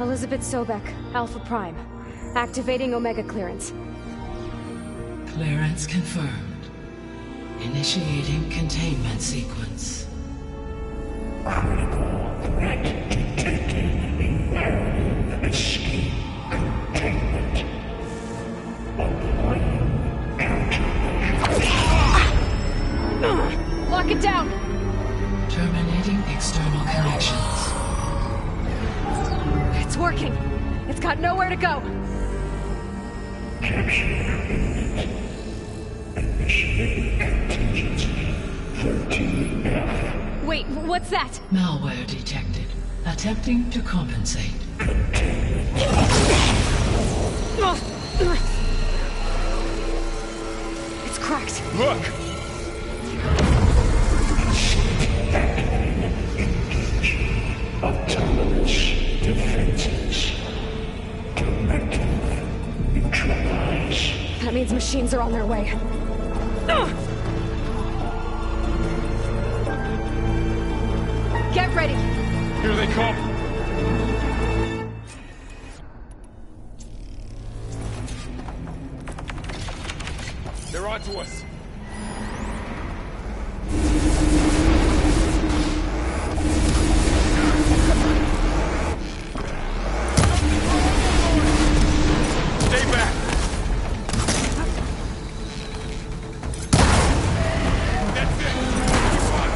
Elizabeth Sobek, Alpha Prime. Activating Omega clearance. Clearance confirmed. Initiating containment sequence. Critical threat detected. Imperative escape containment. Applying countermeasures. Lock it down! Terminating external connections. It's working. It's got nowhere to go. Capture imminent. Initiating contingency 13F. Wait, what's that? Malware detected. Attempting to compensate. It's cracked. Look! Engaging autonomous defenses. Directive neutralize. That means machines are on their way. Get ready! Here they come! They're onto us! Stay back! That's it! Keep on.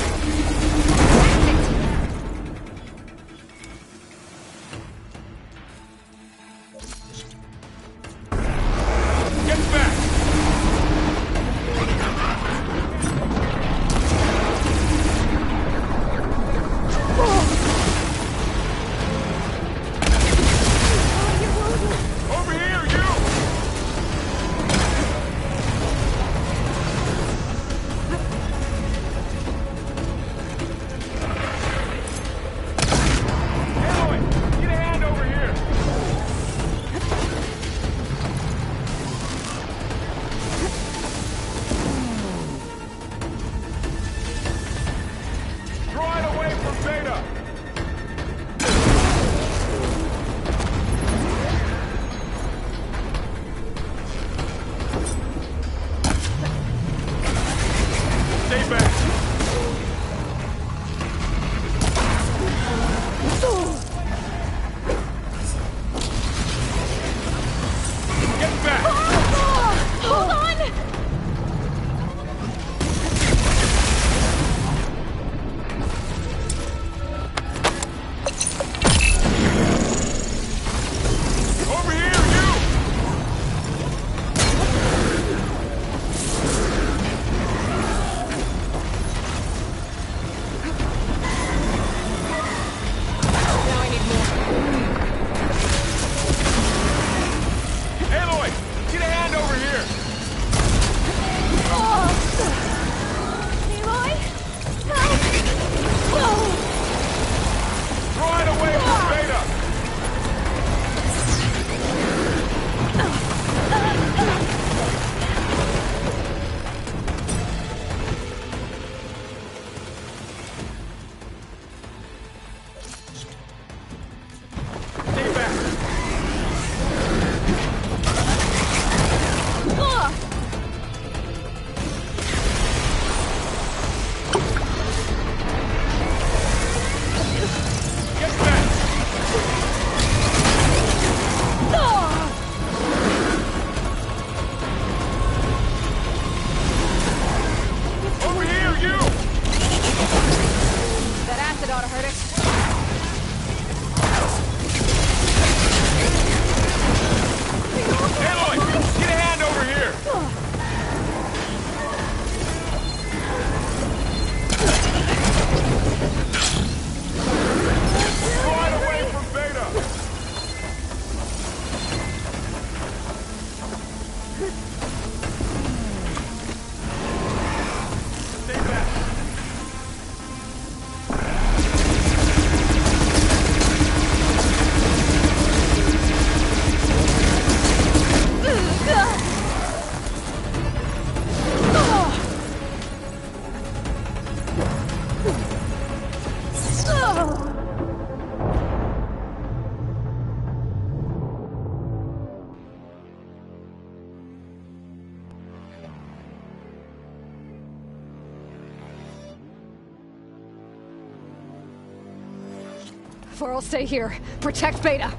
Varl, stay here. Protect Beta.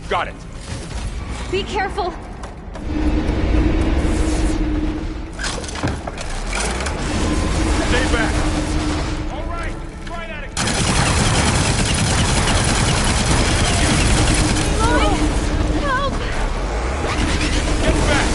Got it. Be careful. Stay back. All right. Try that again. Lloyd! Help! Get back.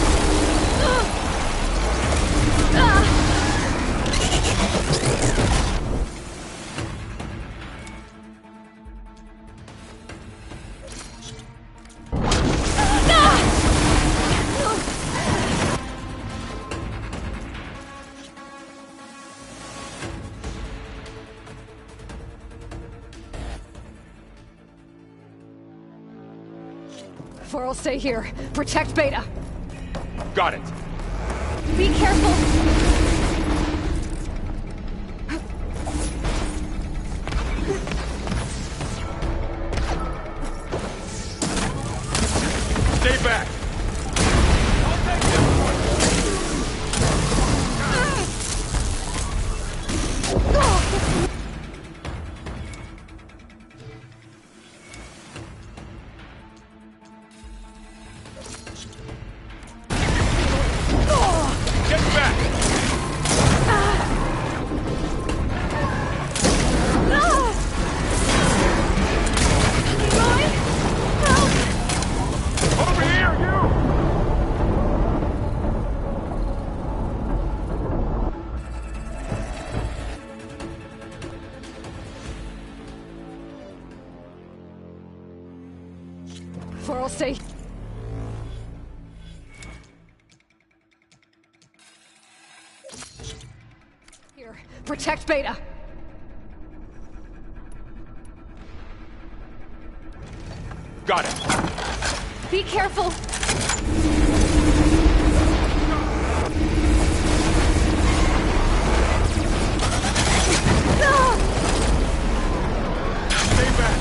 Varl, stay here. Protect Beta. Got it. Be careful. Stay back. I'll take this one. Get back. Lloyd! Help! Over here, you. Varl, stay. Here. Protect Beta. Got it. Be careful. Stay back.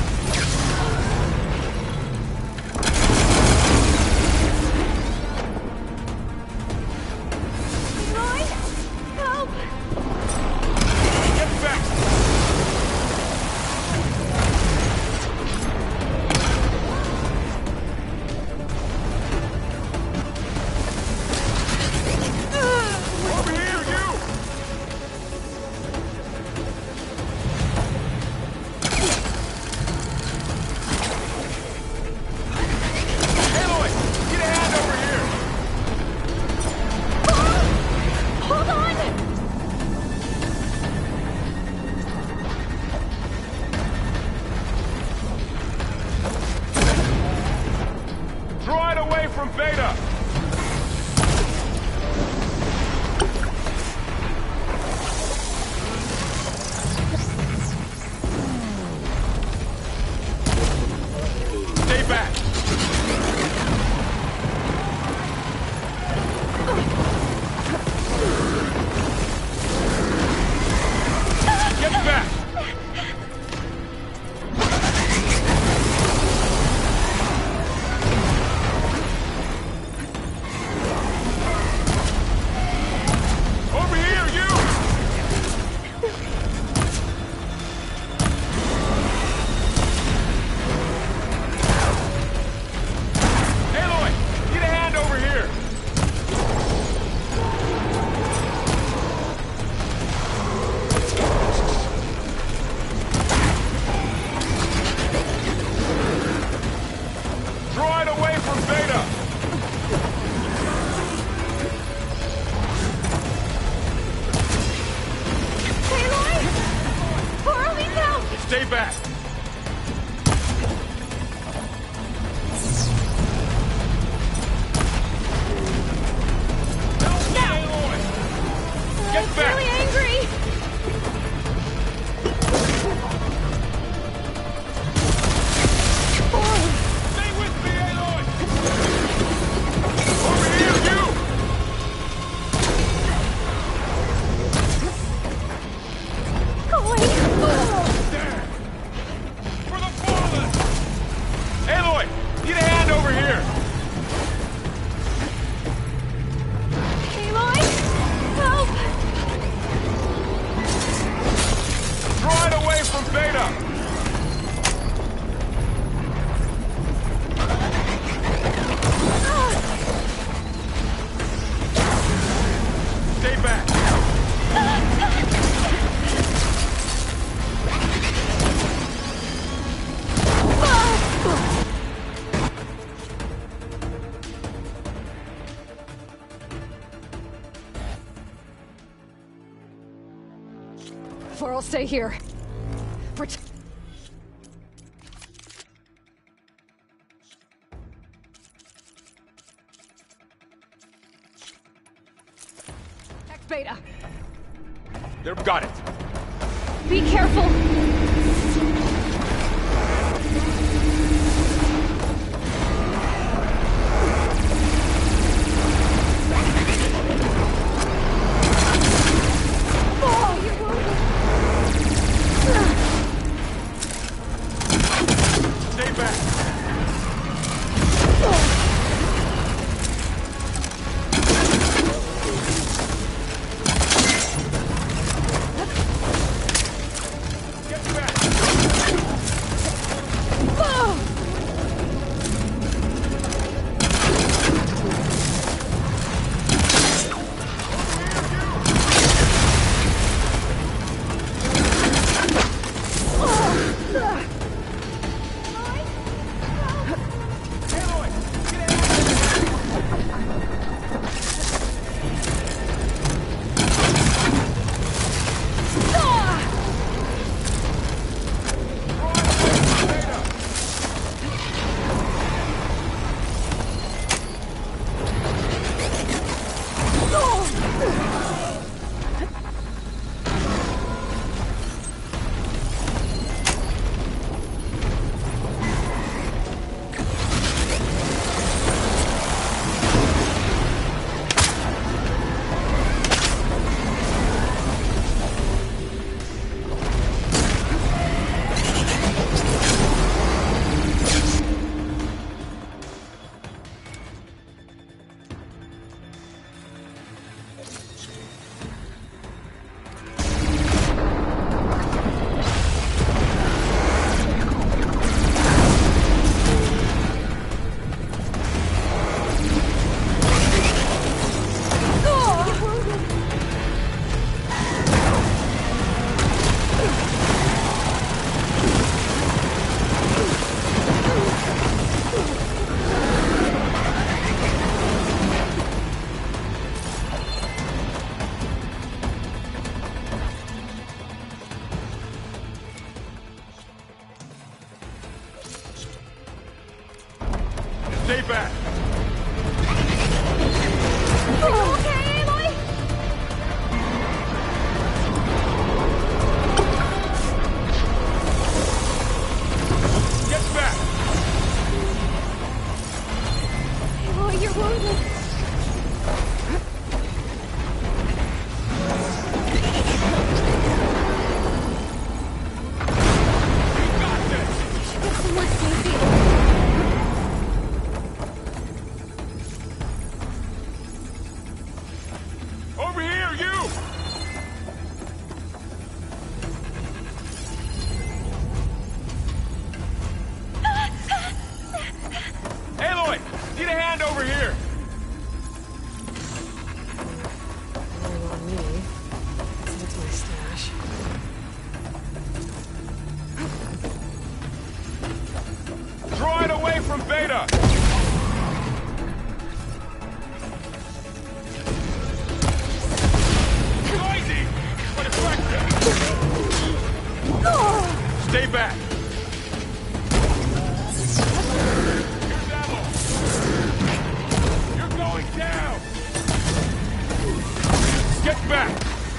Lloyd! Help! Get back. Over here, you. Aloy, get a hand over here. Hold on! Draw it away from Beta. Stay back. Get back. Over here, you. Aloy, get a hand over here. Draw it away from Beta. Hey, Lloyd! Varl needs help! Stay back. Help me, Aloy. Get I'm back. really angry! Stay with me, Aloy. Over here, you. There. For the fallen. Aloy, get a hand over here. Hey, Lloyd! Help! Draw it away from Beta. stay here. Protect Beta. There, got it. Be careful! Stay back. Get back. Aloy, get out. Stay back. Are you okay, Aloy? Get back. Aloy, you're wounded. You got this. Get some more safety. Over here, you. Aloy, need a hand over here. On me. That's my stash. Draw it away from Beta. Noisy, but effective. Stay back. Here's ammo. You're going down. Get back.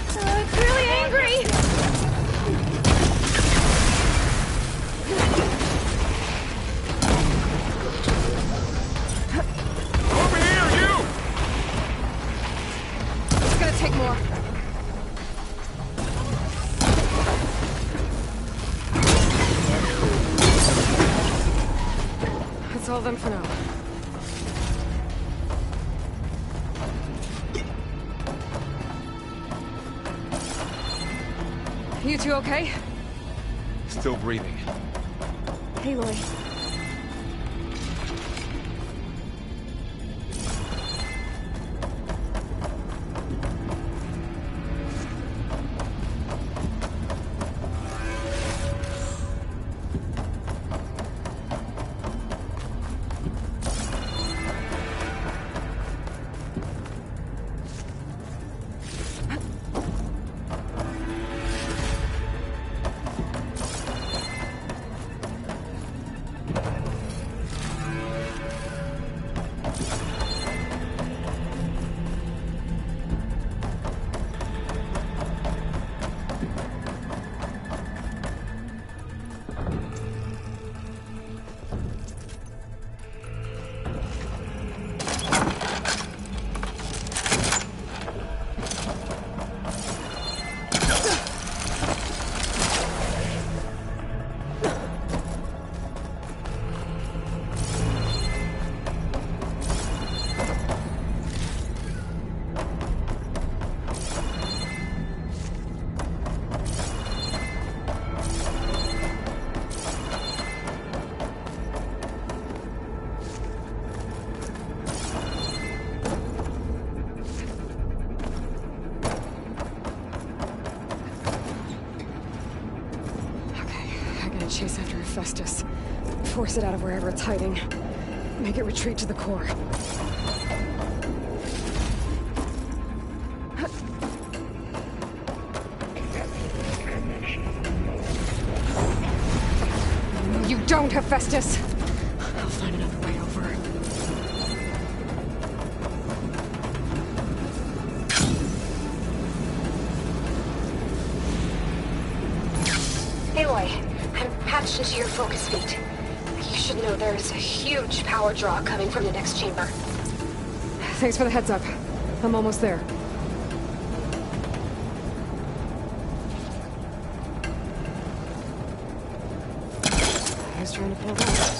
It's really angry! Over here, you. It's gonna take more. That's all of them for now. You two okay? Still breathing. Aloy. chase after Hephaestus. Force it out of wherever it's hiding. Make it retreat to the core. No, you don't, Hephaestus! I'll find another way over. Aloy, I'm patched into your focus feed. You should know there is a huge power draw coming from the next chamber. Thanks for the heads up. I'm almost there. I was trying to pull that.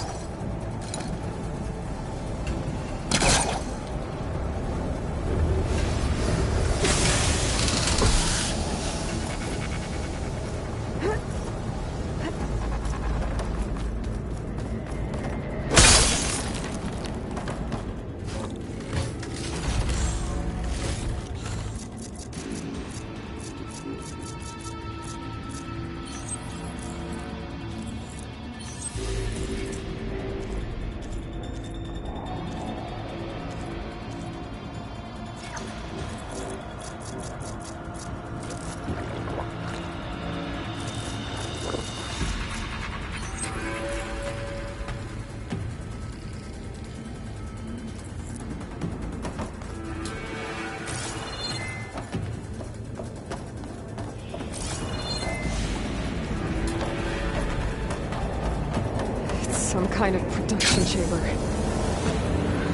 Some kind of production chamber.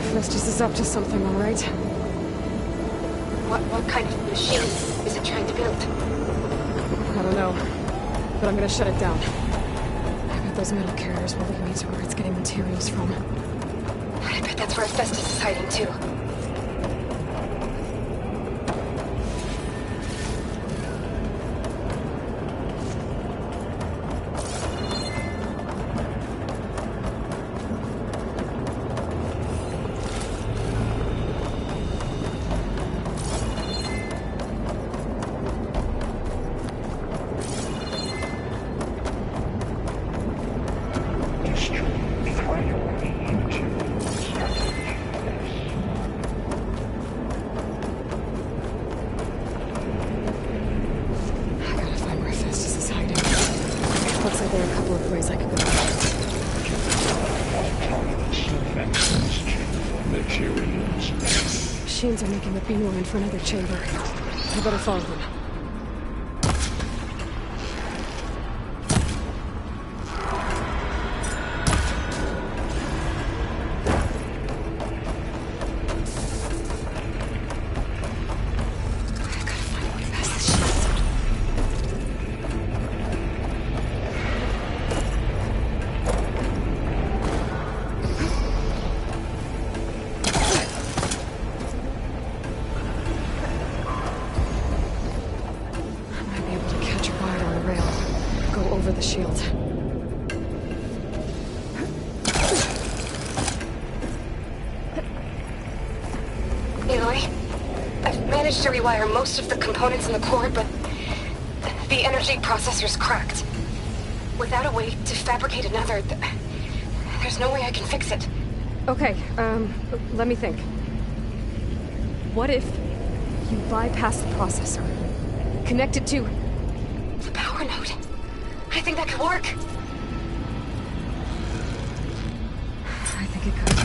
Hephaestus is up to something, all right? What kind of machine is it trying to build? I don't know, but I'm gonna shut it down. I bet those metal carriers will lead me to where it's getting materials from. I bet that's where Hephaestus is hiding too. Machines are making a beeline for another chamber. I better follow them. The shield. Aloy, I've managed to rewire most of the components in the core, but the energy processor's cracked. Without a way to fabricate another, there's no way I can fix it. Okay, let me think. What if you bypass the processor? Connect it to the power node. I think that could work. I think it could.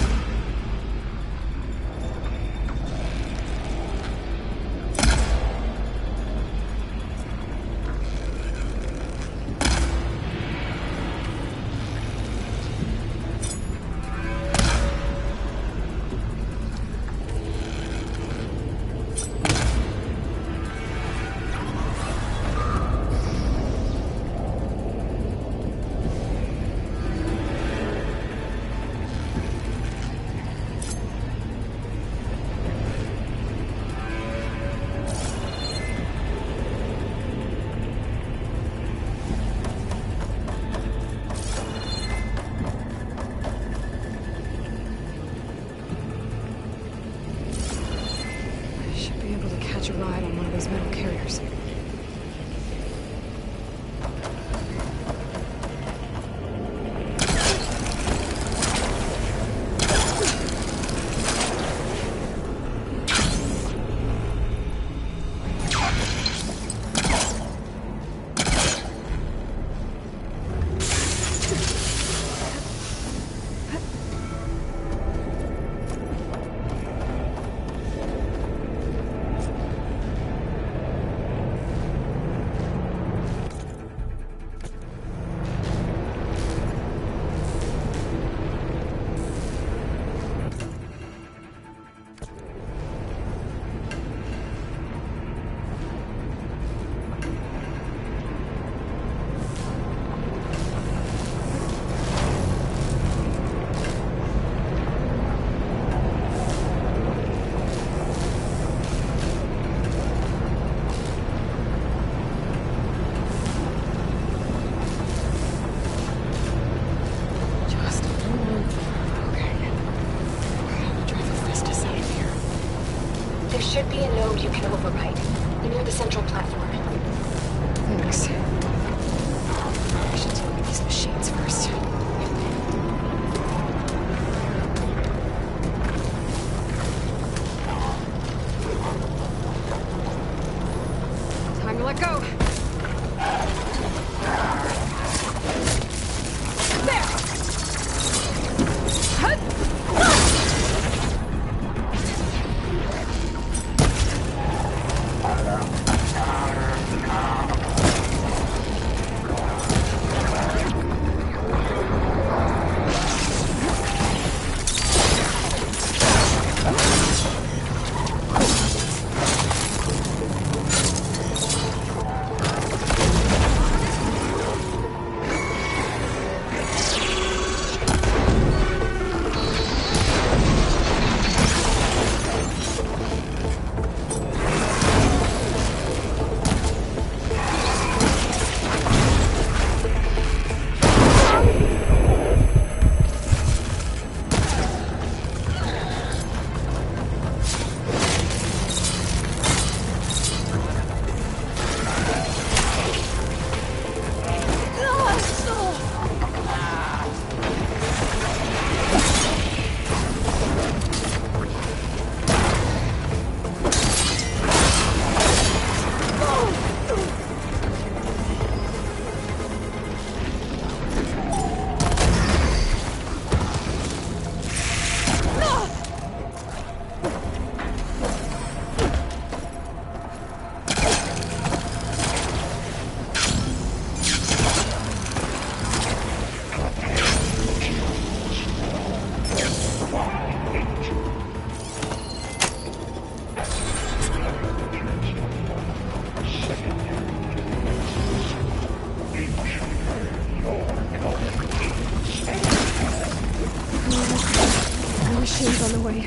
Machines on the way.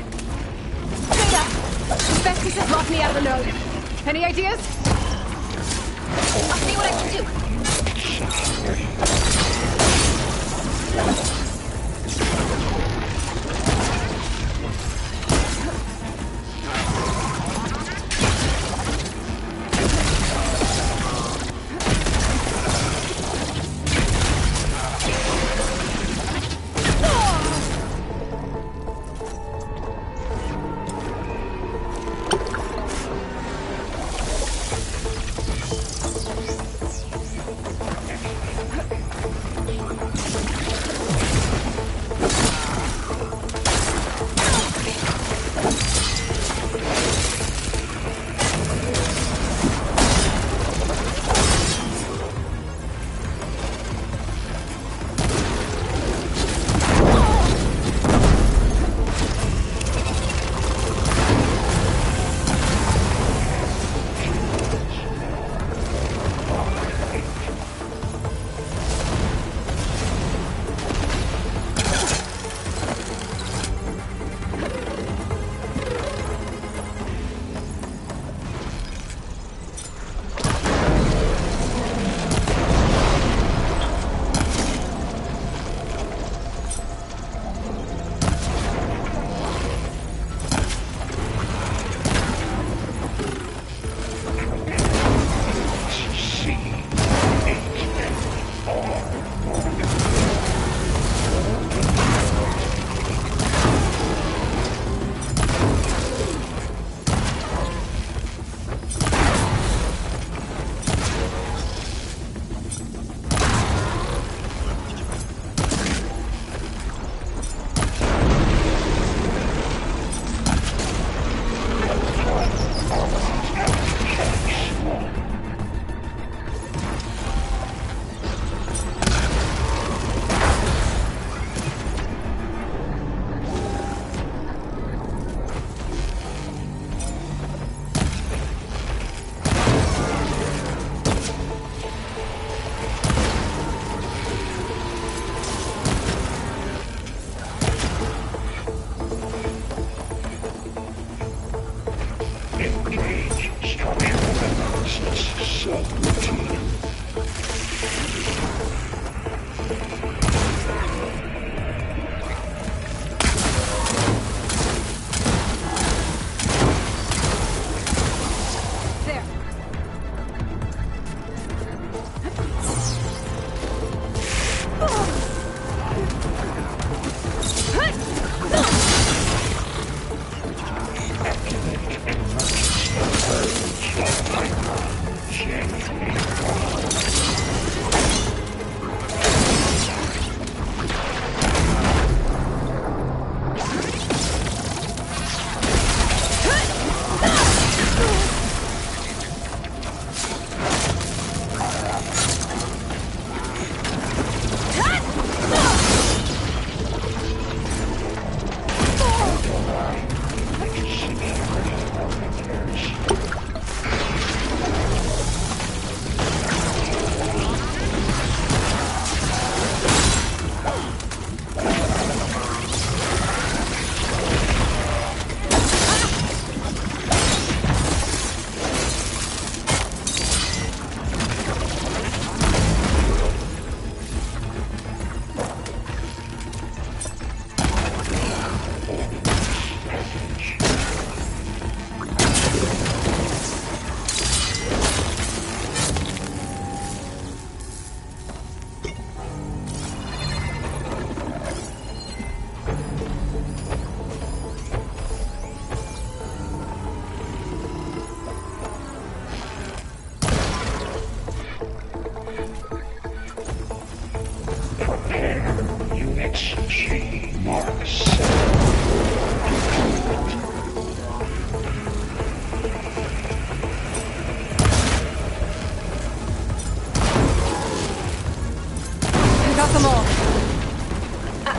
Data! Vestas has locked me out of the node. Any ideas? I'll see what I can do.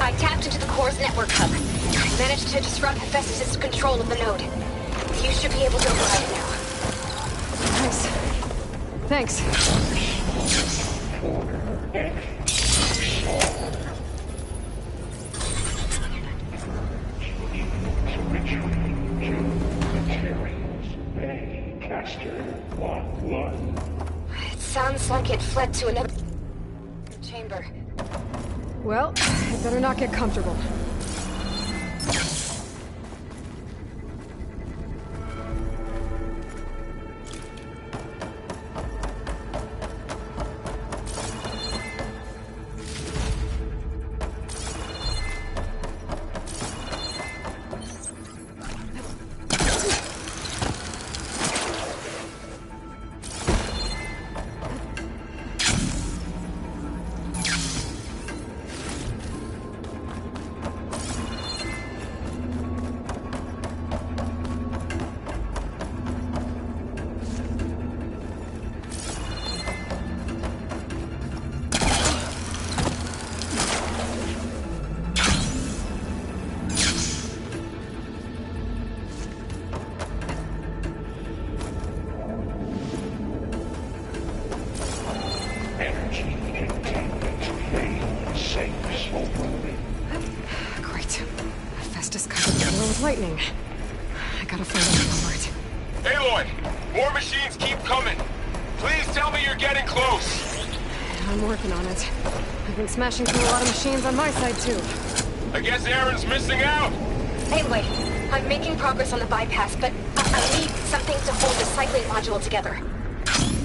I tapped into the core's network hub. I managed to disrupt Hephaestus' control of the node. You should be able to override now. Nice. Thanks. Materials. Hey, Caster. One. It sounds like it fled to another chamber. Well, I better not get comfortable. Energy containment failed. Safe open. Great. Festus covered the floor with lightning. I gotta find a culprit. Aloy, more machines keep coming. Please tell me you're getting close. I'm working on it. I've been smashing through a lot of machines on my side, too. I guess Aaron's missing out. Anyway, I'm making progress on the bypass, but I need something to hold the cycling module together.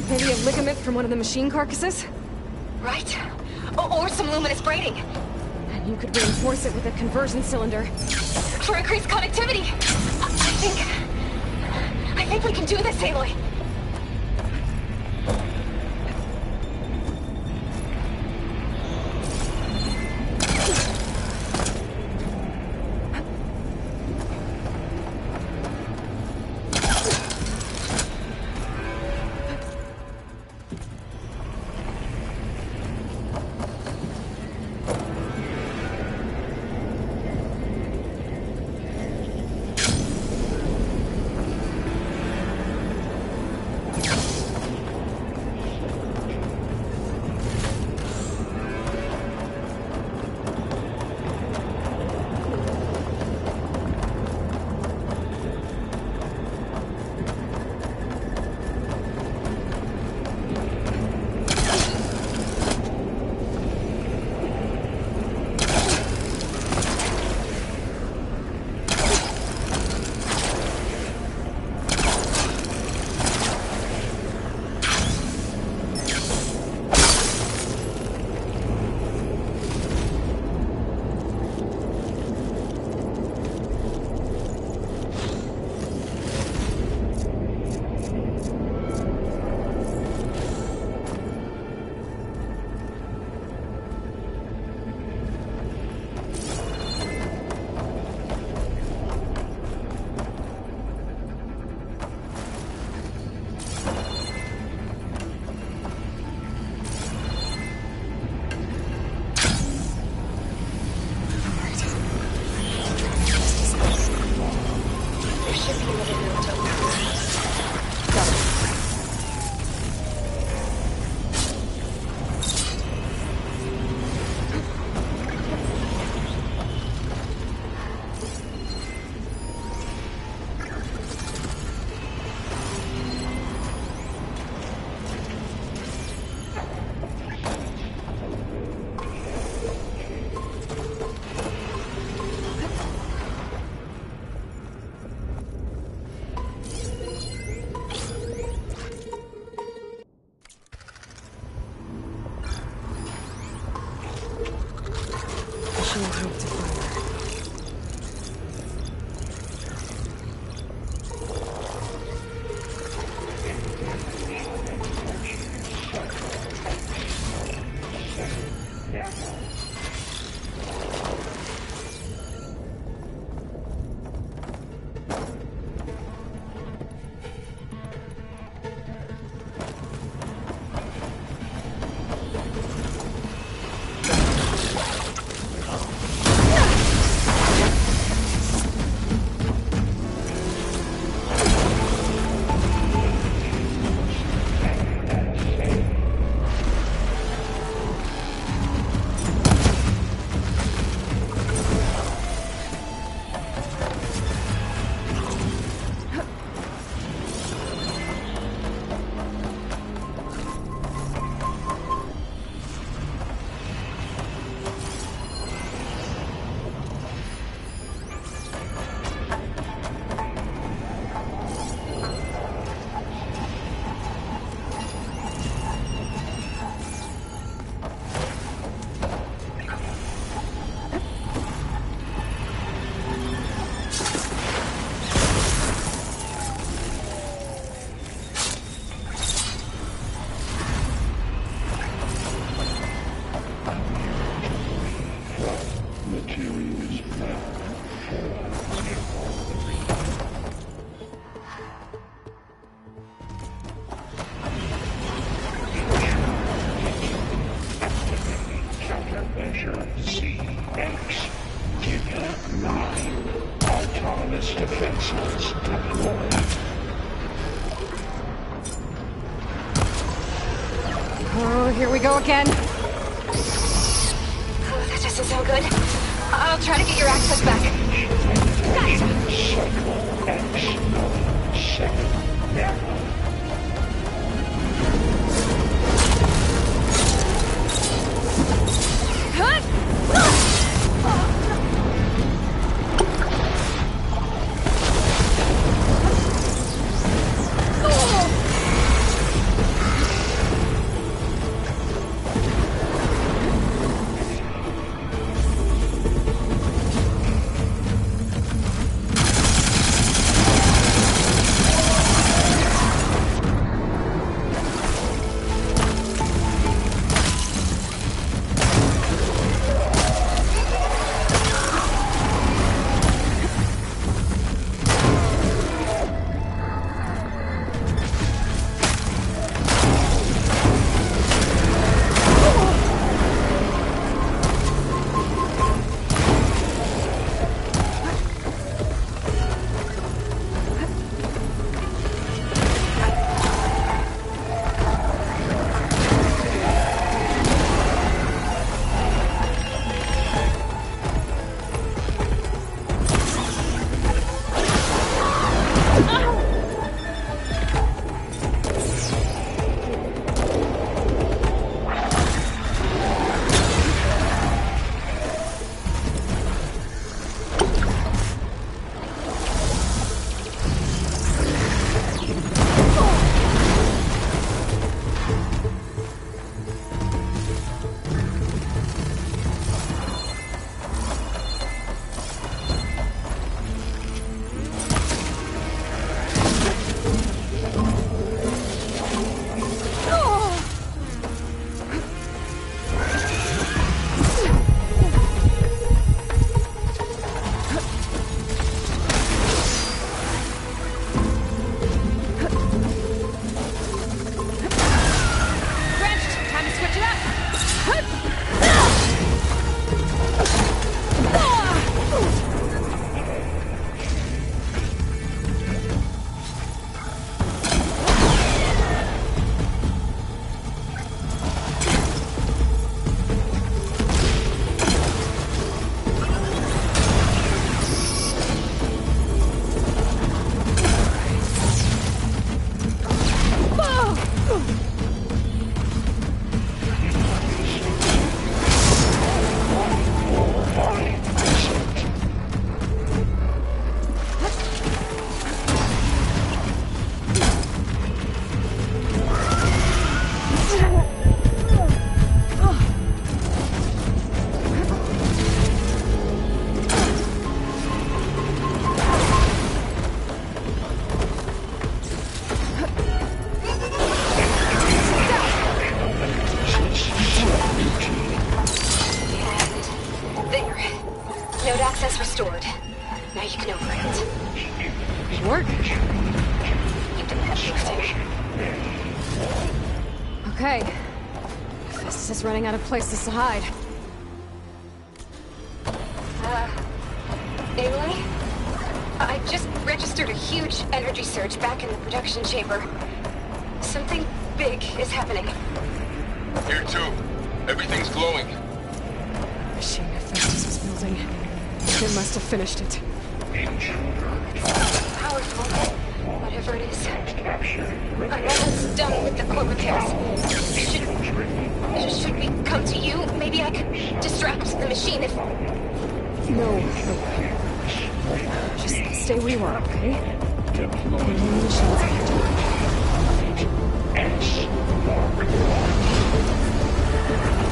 Maybe a ligament from one of the machine carcasses? Right? Or some luminous braiding. And you could reinforce it with a conversion cylinder. For increased connectivity. I think we can do this, Aloy. materials found countermeasure CX. Give 9 autonomous defenses deployed. Oh, here we go again. Oh, that doesn't sound good. I'll try to get your access back. Cycle X7 now. Access restored. Now you can open it. Good work. You did that lifting. Okay. Festus is running out of places to hide. Aloy? I just registered a huge energy surge back in the production chamber. Something big is happening. Here too. Everything's glowing. Machine Festus was building. They must have finished it. Powerful. Whatever it is. I'm almost done with the core repairs. Should we come to you? Maybe I could distract the machine if... No. Just stay where you are, okay? The machine's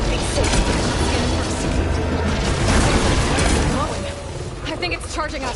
Be safe. I think it's charging up.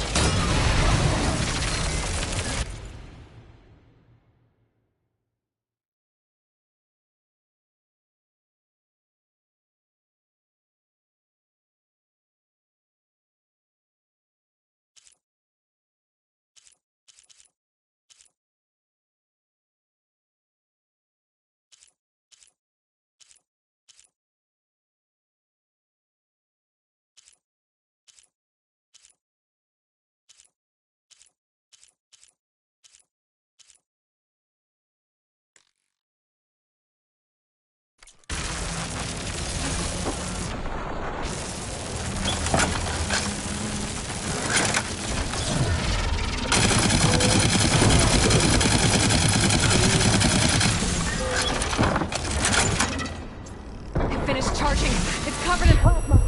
He's covered in plasma.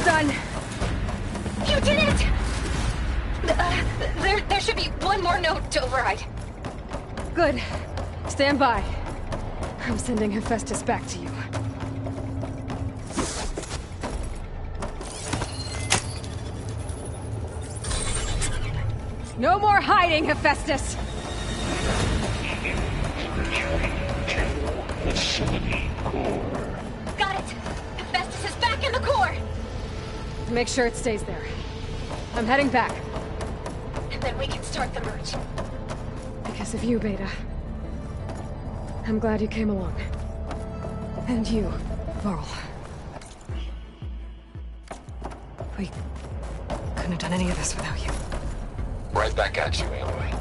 done. You did it! There should be one more node to override. Good. Stand by. I'm sending Hephaestus back to you. No more hiding, Hephaestus! Facility core. Got it! Hephaestus is back in the core! Make sure it stays there. I'm heading back. And then we can start the merge. Because of you, Beta. I'm glad you came along. And you, Varl. We couldn't have done any of this without you. Right back at you, Aloy.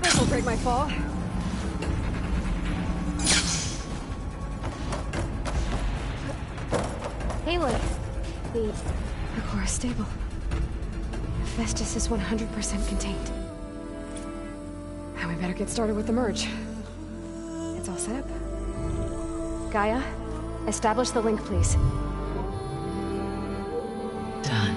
This'll break my fall. Aloy, The core is stable. Hephaestus is 100% contained. Now we better get started with the merge. It's all set up. Gaia, establish the link, please. Done.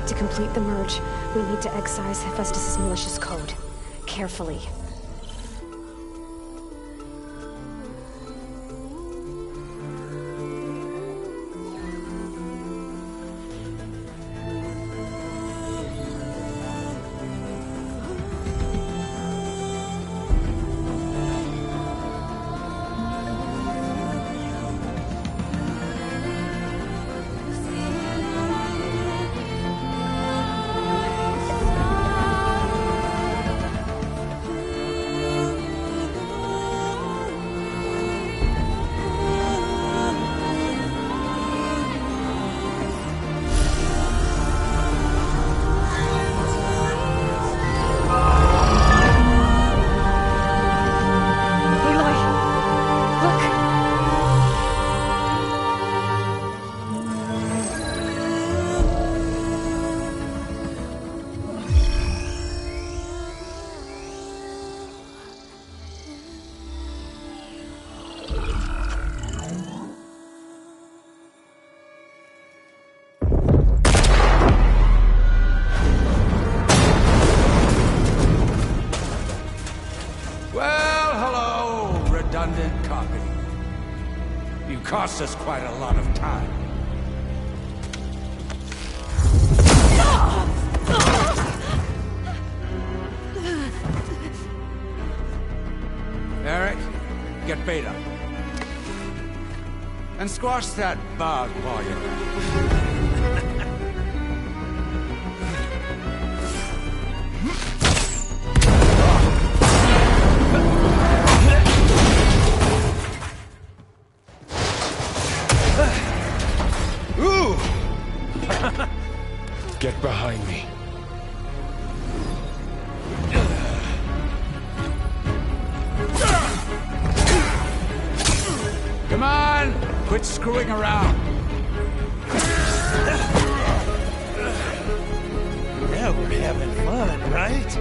To complete the merge, we need to excise Hephaestus' malicious code. Carefully. Redundant copy. You cost us quite a lot of time. Eric, get Beta. And squash that bug while you're at it. Get behind me. Come on! Quit screwing around. Yeah, we're having fun, right?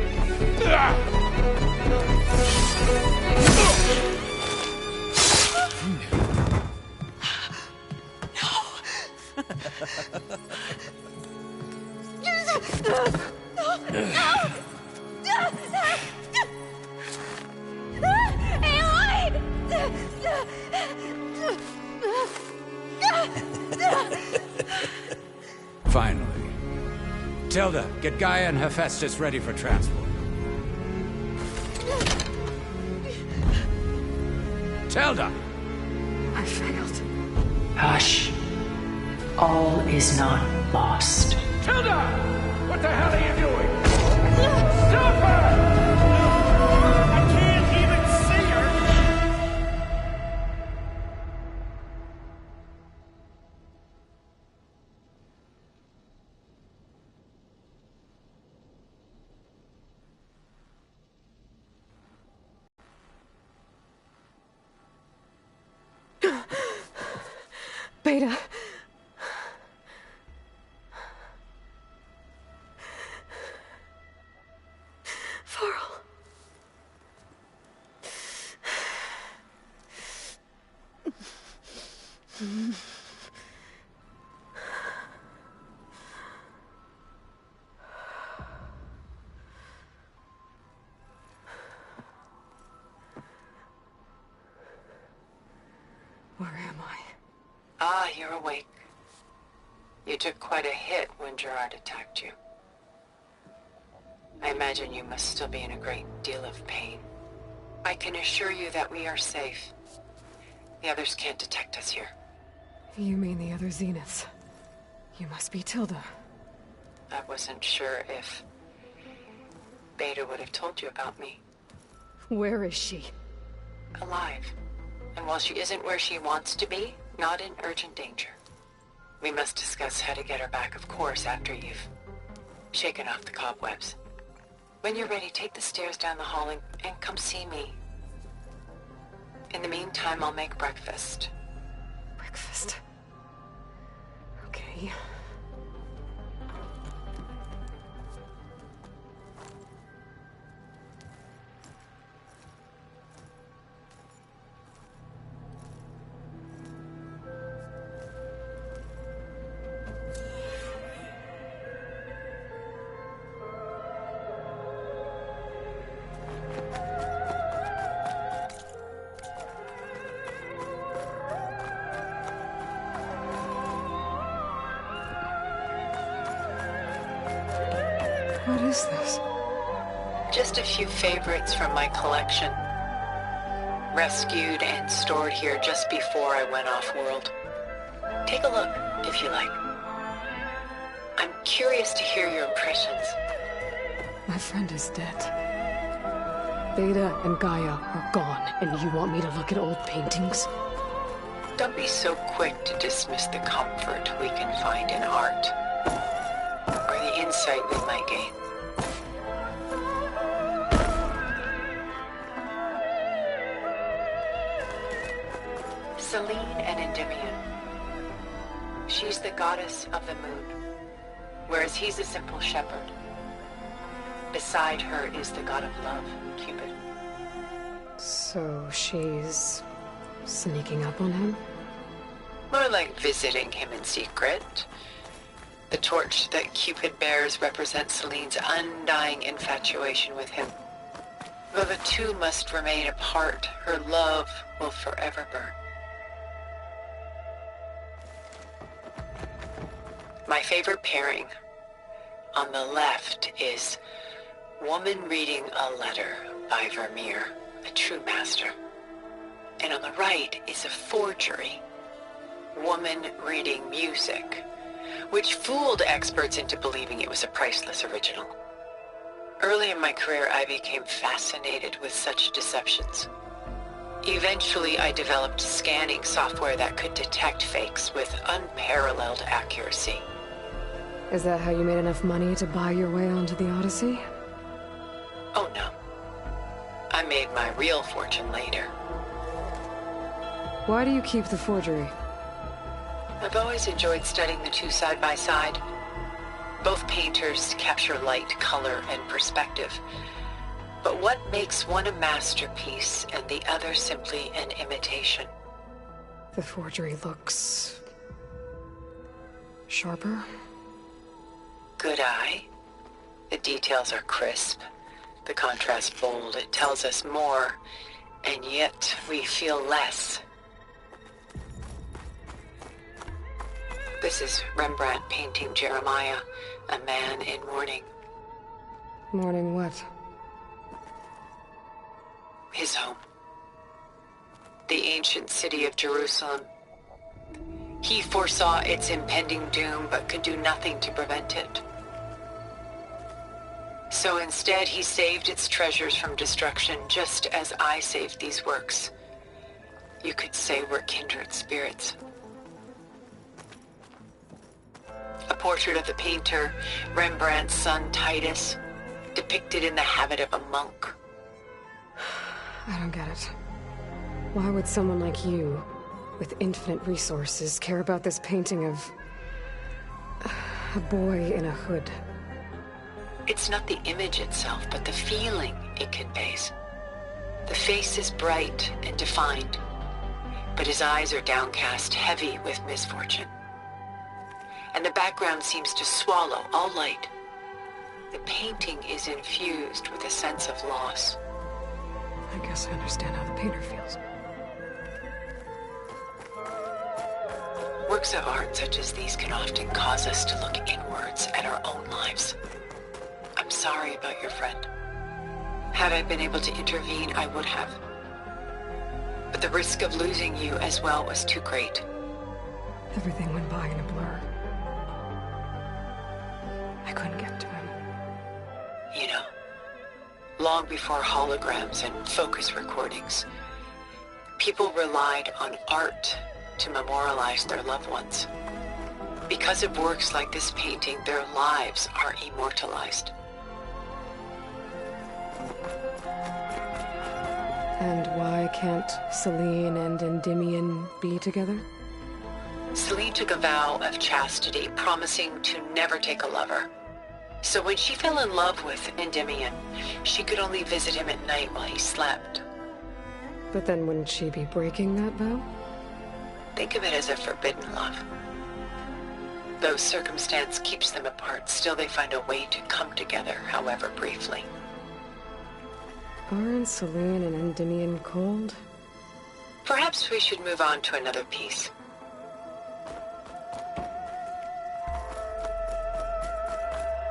Tilda, get Gaia and Hephaestus ready for transport. Tilda! I failed. Hush. All is not lost. Tilda! What the hell are you doing? Stop her! I can't even see her! Beta. Varl. Where am I? Ah, you're awake. You took quite a hit when Gerard attacked you. I imagine you must still be in a great deal of pain. I can assure you that we are safe. The others can't detect us here. You mean the other Zeniths? You must be Tilda. I wasn't sure if Beta would have told you about me. Where is she? Alive. And while she isn't where she wants to be, not in urgent danger. We must discuss how to get her back, of course, after you've shaken off the cobwebs. When you're ready, take the stairs down the hall and come see me. In the meantime, I'll make breakfast. Breakfast. Okay. What is this? Just a few favorites from my collection. Rescued and stored here just before I went off-world. Take a look, if you like. I'm curious to hear your impressions. My friend is dead. Beta and Gaia are gone, and you want me to look at old paintings? Don't be so quick to dismiss the comfort we can find in art. Or the insight we might gain. Selene and Endymion. She's the goddess of the moon, whereas he's a simple shepherd. Beside her is the god of love, Cupid. So she's sneaking up on him? More like visiting him in secret. The torch that Cupid bears represents Selene's undying infatuation with him. Though the two must remain apart, her love will forever burn. My favorite pairing on the left is Woman Reading a Letter by Vermeer, a true master. And on the right is a forgery, Woman Reading Music, which fooled experts into believing it was a priceless original. Early in my career, I became fascinated with such deceptions. Eventually, I developed scanning software that could detect fakes with unparalleled accuracy. Is that how you made enough money to buy your way onto the Odyssey? Oh no. I made my real fortune later. Why do you keep the forgery? I've always enjoyed studying the two side by side. Both painters capture light, color, and perspective. But what makes one a masterpiece and the other simply an imitation? The forgery looks... sharper? Good eye. The details are crisp. The contrast bold. It tells us more, and yet we feel less. This is Rembrandt painting Jeremiah, A man in mourning. Mourning what? His home. The ancient city of Jerusalem. He foresaw its impending doom, but could do nothing to prevent it. So instead, he saved its treasures from destruction, just as I saved these works. You could say we're kindred spirits. A portrait of the painter, Rembrandt's son Titus, depicted in the habit of a monk. I don't get it. Why would someone like you, with infinite resources, care about this painting of a boy in a hood? It's not the image itself, but the feeling it conveys. The face is bright and defined, but his eyes are downcast, heavy with misfortune. And the background seems to swallow all light. The painting is infused with a sense of loss. I guess I understand how the painter feels. Works of art such as these can often cause us to look inwards at our own lives. I'm sorry about your friend. Had I been able to intervene, I would have. But the risk of losing you as well was too great. Everything went by in a blur. I couldn't get to him. You know, long before holograms and focus recordings, people relied on art to memorialize their loved ones. Because of works like this painting, their lives are immortalized. And why can't Celine and Endymion be together? Celine took a vow of chastity, promising to never take a lover. So when she fell in love with Endymion, she could only visit him at night while he slept. But then wouldn't she be breaking that vow? Think of it as a forbidden love. Though circumstance keeps them apart, still they find a way to come together, however briefly. Aren't Celine and Endymion cold? Perhaps we should move on to another piece.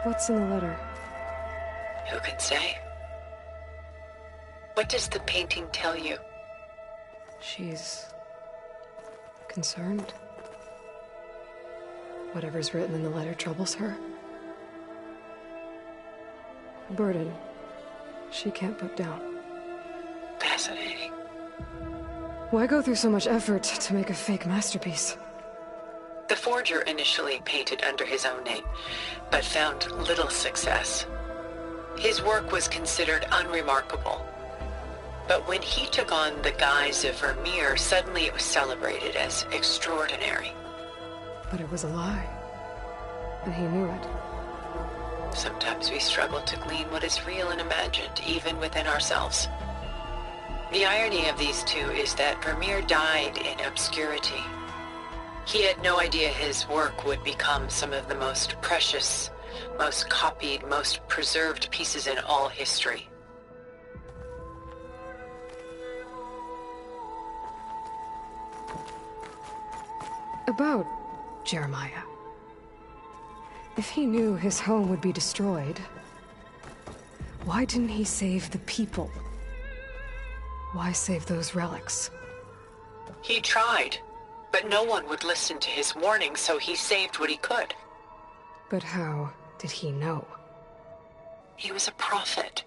What's in the letter? Who can say? What does the painting tell you? She's concerned. Whatever's written in the letter troubles her. A burden she can't put down. Fascinating. Why go through so much effort to make a fake masterpiece? The forger initially painted under his own name, but found little success. His work was considered unremarkable. But when he took on the guise of Vermeer, suddenly it was celebrated as extraordinary. But it was a lie. And he knew it. Sometimes we struggle to glean what is real and imagined, even within ourselves. The irony of these two is that Vermeer died in obscurity. He had no idea his work would become some of the most precious, most copied, most preserved pieces in all history. About Jeremiah. If he knew his home would be destroyed, why didn't he save the people? Why save those relics? He tried, but no one would listen to his warning, so he saved what he could. But how did he know? He was a prophet.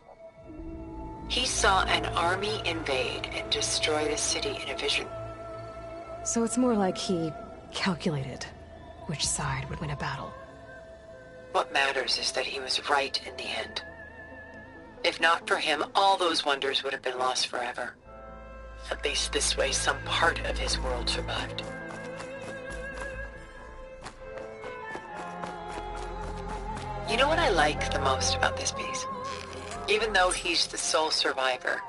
He saw an army invade and destroy the city in a vision. So it's more like he calculated which side would win a battle. What matters is that he was right in the end. If not for him, all those wonders would have been lost forever. At least this way, some part of his world survived. You know what I like the most about this piece? Even though he's the sole survivor,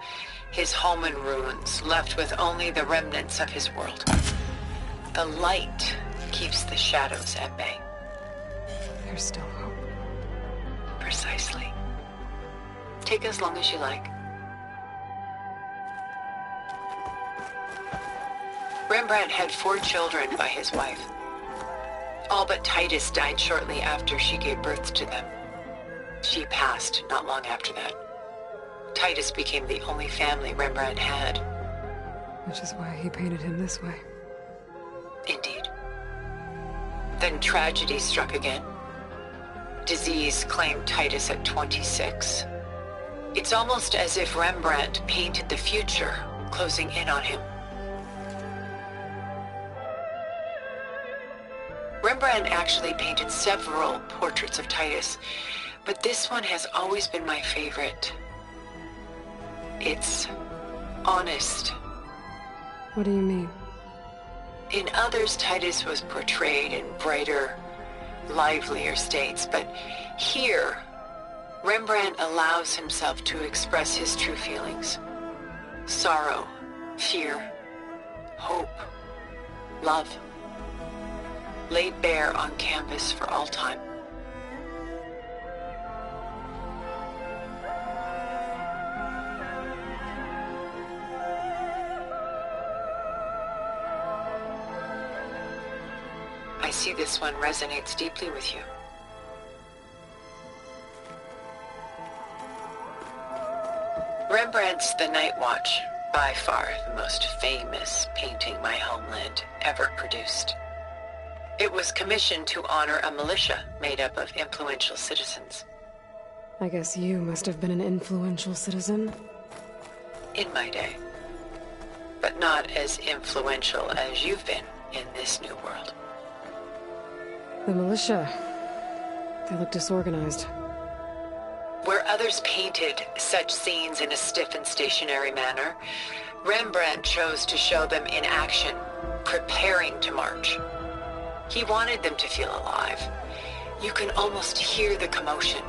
his home in ruins, left with only the remnants of his world. The light keeps the shadows at bay. There's still hope. Precisely. Take as long as you like. Rembrandt had 4 children by his wife. All but Titus died shortly after she gave birth to them. She passed not long after that. Titus became the only family Rembrandt had. Which is why he painted him this way. Indeed. Then tragedy struck again. Disease claimed Titus at 26. It's almost as if Rembrandt painted the future, closing in on him. Rembrandt actually painted several portraits of Titus, but this one has always been my favorite. It's honest. What do you mean? In others, Titus was portrayed in brighter, livelier states, but here, Rembrandt allows himself to express his true feelings. Sorrow, fear, hope, love. Laid bare on canvas for all time. I see this one resonates deeply with you. Rembrandt's The Night Watch, by far the most famous painting my homeland ever produced. It was commissioned to honor a militia made up of influential citizens. I guess you must have been an influential citizen. In my day. But not as influential as you've been in this new world. The militia. They look disorganized. Where others painted such scenes in a stiff and stationary manner, Rembrandt chose to show them in action, preparing to march. He wanted them to feel alive. You can almost hear the commotion.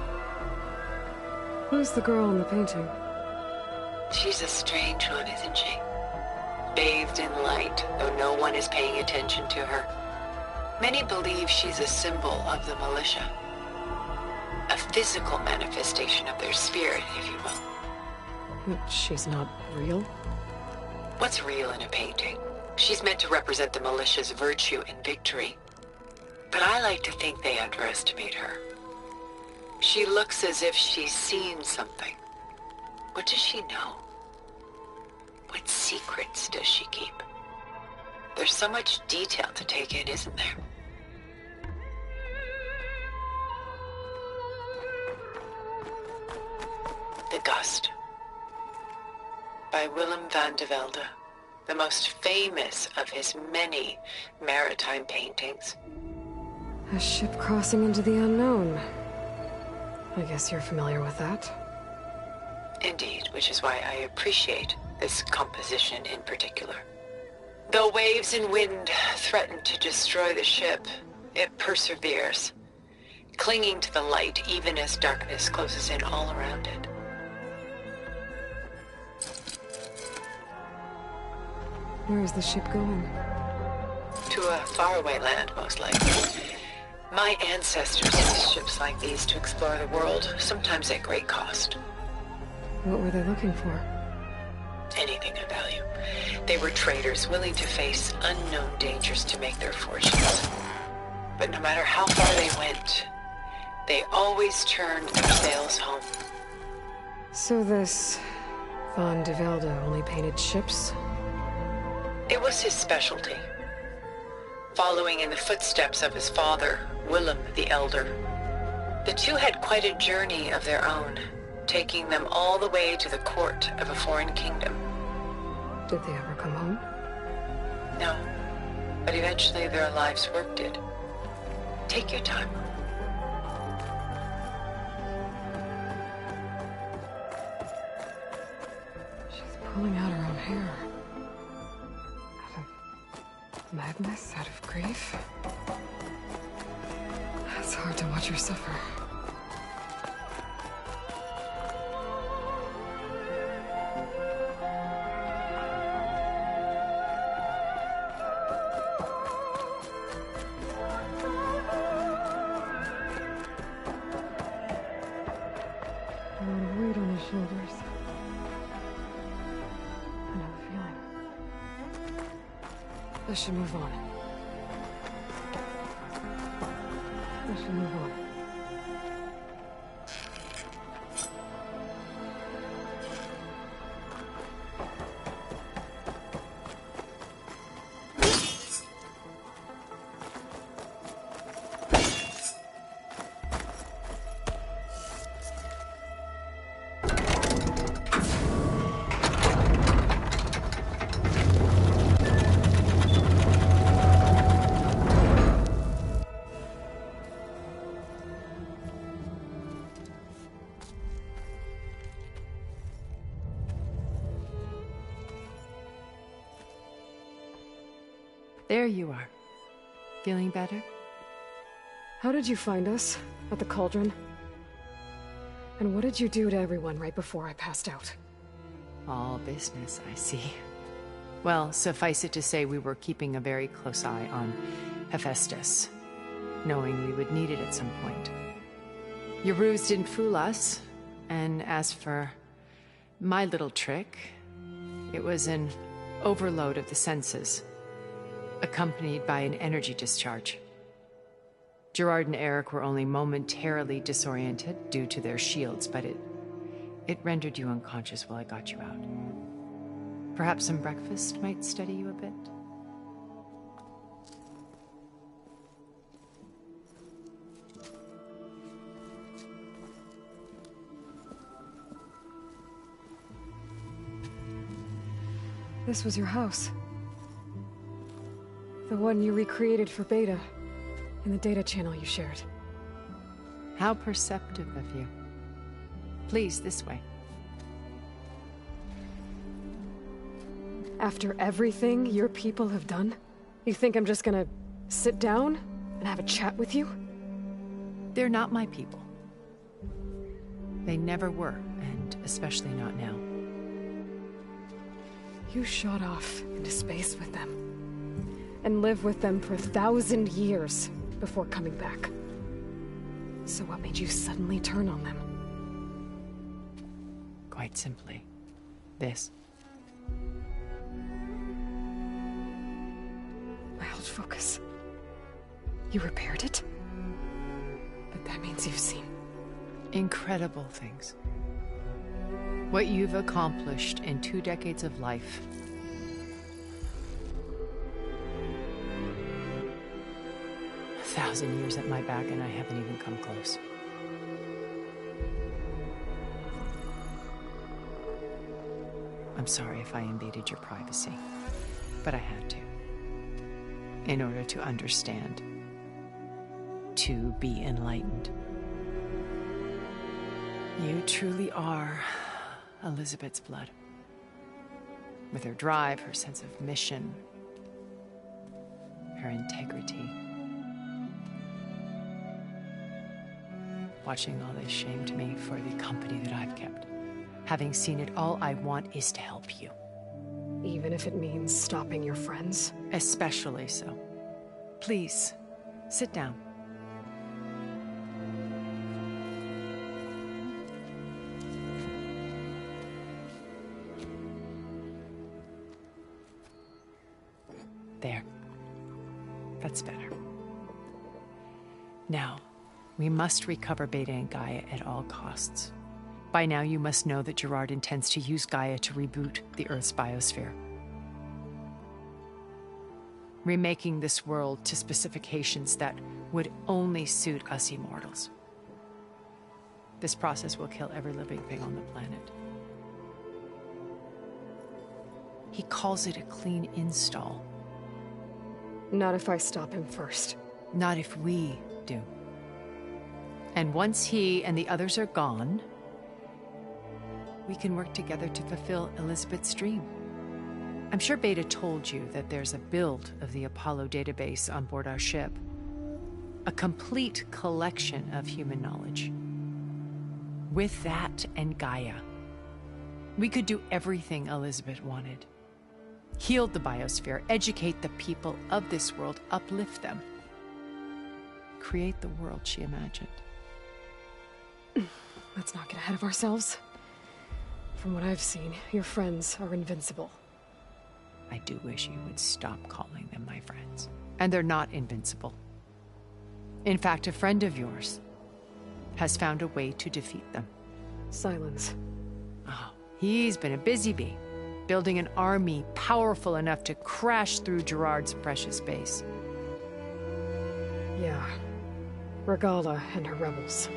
Who's the girl in the painting? She's a strange one, isn't she? Bathed in light, though no one is paying attention to her. Many believe she's a symbol of the militia. A physical manifestation of their spirit, if you will. But she's not real? What's real in a painting? She's meant to represent the militia's virtue and victory. But I like to think they underestimate her. She looks as if she's seen something. What does she know? What secrets does she keep? There's so much detail to take in, isn't there? The Gust, by Willem van de Velde, the most famous of his many maritime paintings. A ship crossing into the unknown. I guess you're familiar with that. Indeed, which is why I appreciate this composition in particular. Though waves and wind threaten to destroy the ship, it perseveres, clinging to the light even as darkness closes in all around it. Where is the ship going? To a faraway land, most likely. My ancestors used ships like these to explore the world, sometimes at great cost. What were they looking for? Anything of value. They were traders willing to face unknown dangers to make their fortunes. But no matter how far they went, they always turned their sails home. So this Van de Velde only painted ships? It was his specialty. Following in the footsteps of his father, Willem the Elder. The two had quite a journey of their own, taking them all the way to the court of a foreign kingdom. Did they ever come home? No, but eventually their lives worked it. Take your time. She's pulling out her own hair. Out of madness, out of grief. It's hard to watch her suffer. A lot of weight on his shoulders. I know the feeling. I should move on. I should move on. There you are. Feeling better? How did you find us? At the Cauldron? And what did you do to everyone right before I passed out? All business, I see. Well, suffice it to say we were keeping a very close eye on Hephaestus, knowing we would need it at some point. Your ruse didn't fool us, and as for my little trick, it was an overload of the senses, accompanied by an energy discharge. Gerard and Eric were only momentarily disoriented due to their shields, but it rendered you unconscious while I got you out. Perhaps some breakfast might steady you a bit? This was your house. The one you recreated for Beta, in the data channel you shared. How perceptive of you. Please, this way. After everything your people have done, you think I'm just gonna sit down and have a chat with you? They're not my people. They never were, and especially not now. You shot off into space with them, and lived with them for 1,000 years before coming back. So what made you suddenly turn on them? Quite simply, this. My old focus. You repaired it? But that means you've seen... incredible things. What you've accomplished in 2 decades of life. A 1,000 years at my back and I haven't even come close. I'm sorry if I invaded your privacy, but I had to. In order to understand. To be enlightened. You truly are Elizabeth's blood. With her drive, her sense of mission, her integrity. Watching all this shamed me for the company that I've kept. Having seen it, all I want is to help you. Even if it means stopping your friends? Especially so. Please, sit down. There. That's better. Now, we must recover Beta and Gaia at all costs. By now, you must know that Gerard intends to use Gaia to reboot the Earth's biosphere. Remaking this world to specifications that would only suit us immortals. This process will kill every living thing on the planet. He calls it a clean install. Not if I stop him first. Not if we do. And once he and the others are gone, we can work together to fulfill Elizabeth's dream. I'm sure Beta told you that there's a build of the Apollo database on board our ship. A complete collection of human knowledge. With that and Gaia, we could do everything Elizabeth wanted. Heal the biosphere, educate the people of this world, uplift them. Create the world she imagined. Let's not get ahead of ourselves. From what I've seen, your friends are invincible. I do wish you would stop calling them my friends. And they're not invincible. In fact, a friend of yours has found a way to defeat them. Silence. Oh, he's been a busy bee, building an army powerful enough to crash through Gerard's precious base. Yeah. Regala and her rebels.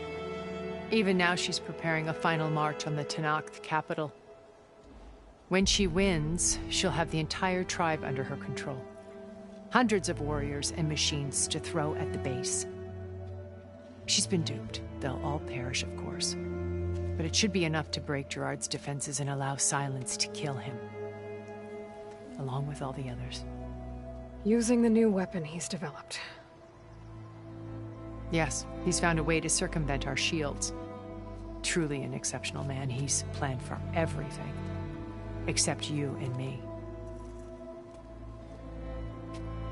Even now, she's preparing a final march on the Tenakth capital. When she wins, she'll have the entire tribe under her control. Hundreds of warriors and machines to throw at the base. She's been duped. They'll all perish, of course. But it should be enough to break Gerard's defenses and allow Silence to kill him. Along with all the others. Using the new weapon he's developed. Yes, he's found a way to circumvent our shields. Truly an exceptional man. He's planned for everything. Except you and me.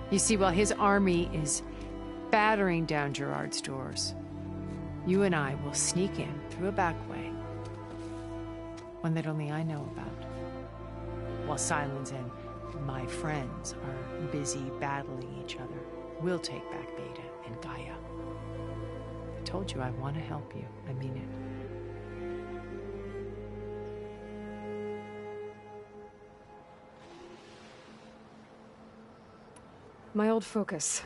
You see, while his army is battering down Gerard's doors, you and I will sneak in through a back way. One that only I know about. While Silence and my friends are busy battling each other, we'll take back Beta and Gaia. I told you I want to help you. I mean it. My old focus.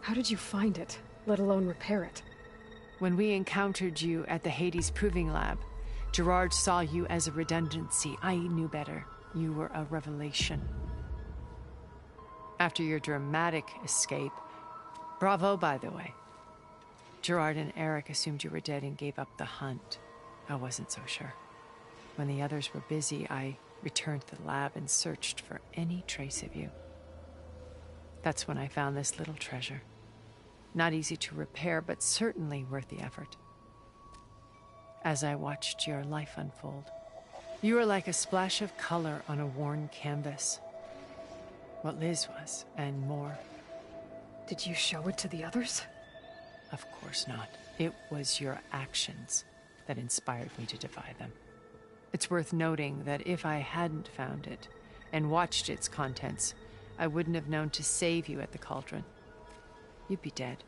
How did you find it, let alone repair it? When we encountered you at the Hades Proving Lab, Gerard saw you as a redundancy. I knew better. You were a revelation. After your dramatic escape, bravo, by the way. Gerard and Eric assumed you were dead and gave up the hunt. I wasn't so sure. When the others were busy, I returned to the lab and searched for any trace of you. That's when I found this little treasure. Not easy to repair, but certainly worth the effort. As I watched your life unfold, you were like a splash of color on a worn canvas. What Liz was, and more. Did you show it to the others? Of course not. It was your actions that inspired me to defy them. It's worth noting that if I hadn't found it and watched its contents, I wouldn't have known to save you at the cauldron. You'd be dead.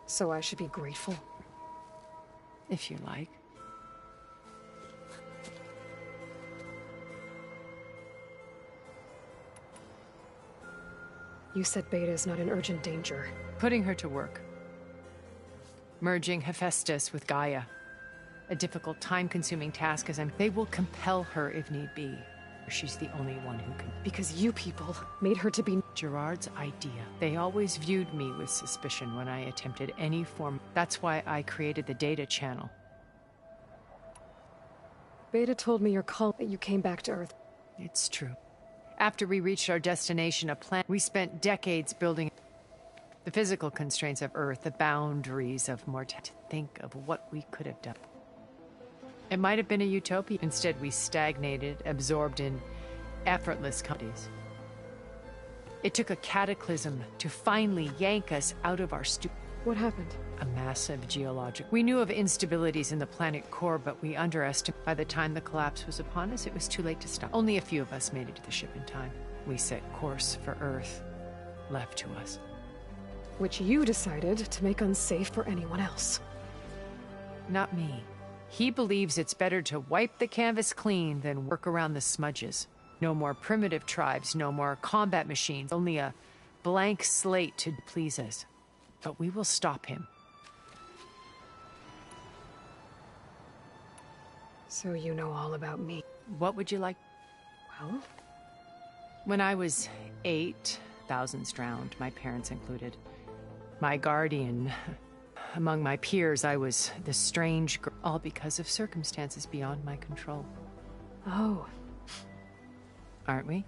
So I should be grateful? If you like. You said Beta is not in urgent danger. Putting her to work. Merging Hephaestus with Gaia. A difficult, time-consuming task, as they will compel her if need be. She's the only one who can. Because you people made her to be Gerard's idea. They always viewed me with suspicion when I attempted any form. That's why I created the data channel. Beta told me your call that you came back to Earth. It's true. After we reached our destination, a planet, we spent decades building the physical constraints of Earth, the boundaries of mortality. Think of what we could have done. It might have been a utopia. Instead, we stagnated, absorbed in effortless comedies. It took a cataclysm to finally yank us out of our What happened? A massive geologic. We knew of instabilities in the planet core, but we underestimated. By the time the collapse was upon us, it was too late to stop. Only a few of us made it to the ship in time. We set course for Earth, left to us. Which you decided to make unsafe for anyone else. Not me. He believes it's better to wipe the canvas clean than work around the smudges. No more primitive tribes, no more combat machines, only a blank slate to please us. But we will stop him. So you know all about me. What would you like? Well? When I was 8, thousands drowned, my parents included. My guardian. Among my peers, I was the strange girl, all because of circumstances beyond my control. Oh. Aren't we?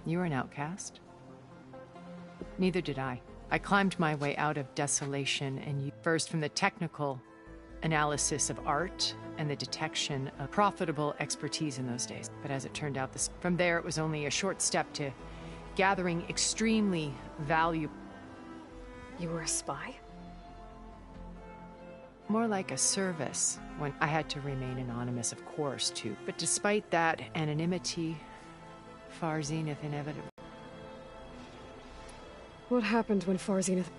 You were an outcast. Neither did I. I climbed my way out of desolation and you first from the technical analysis of art and the detection of profitable expertise in those days. But as it turned out, from there it was only a short step to gathering extremely valuable. You were a spy? More like a service, when I had to remain anonymous, of course, too. But despite that anonymity, far zenith inevitable. What happened when Far Zenith...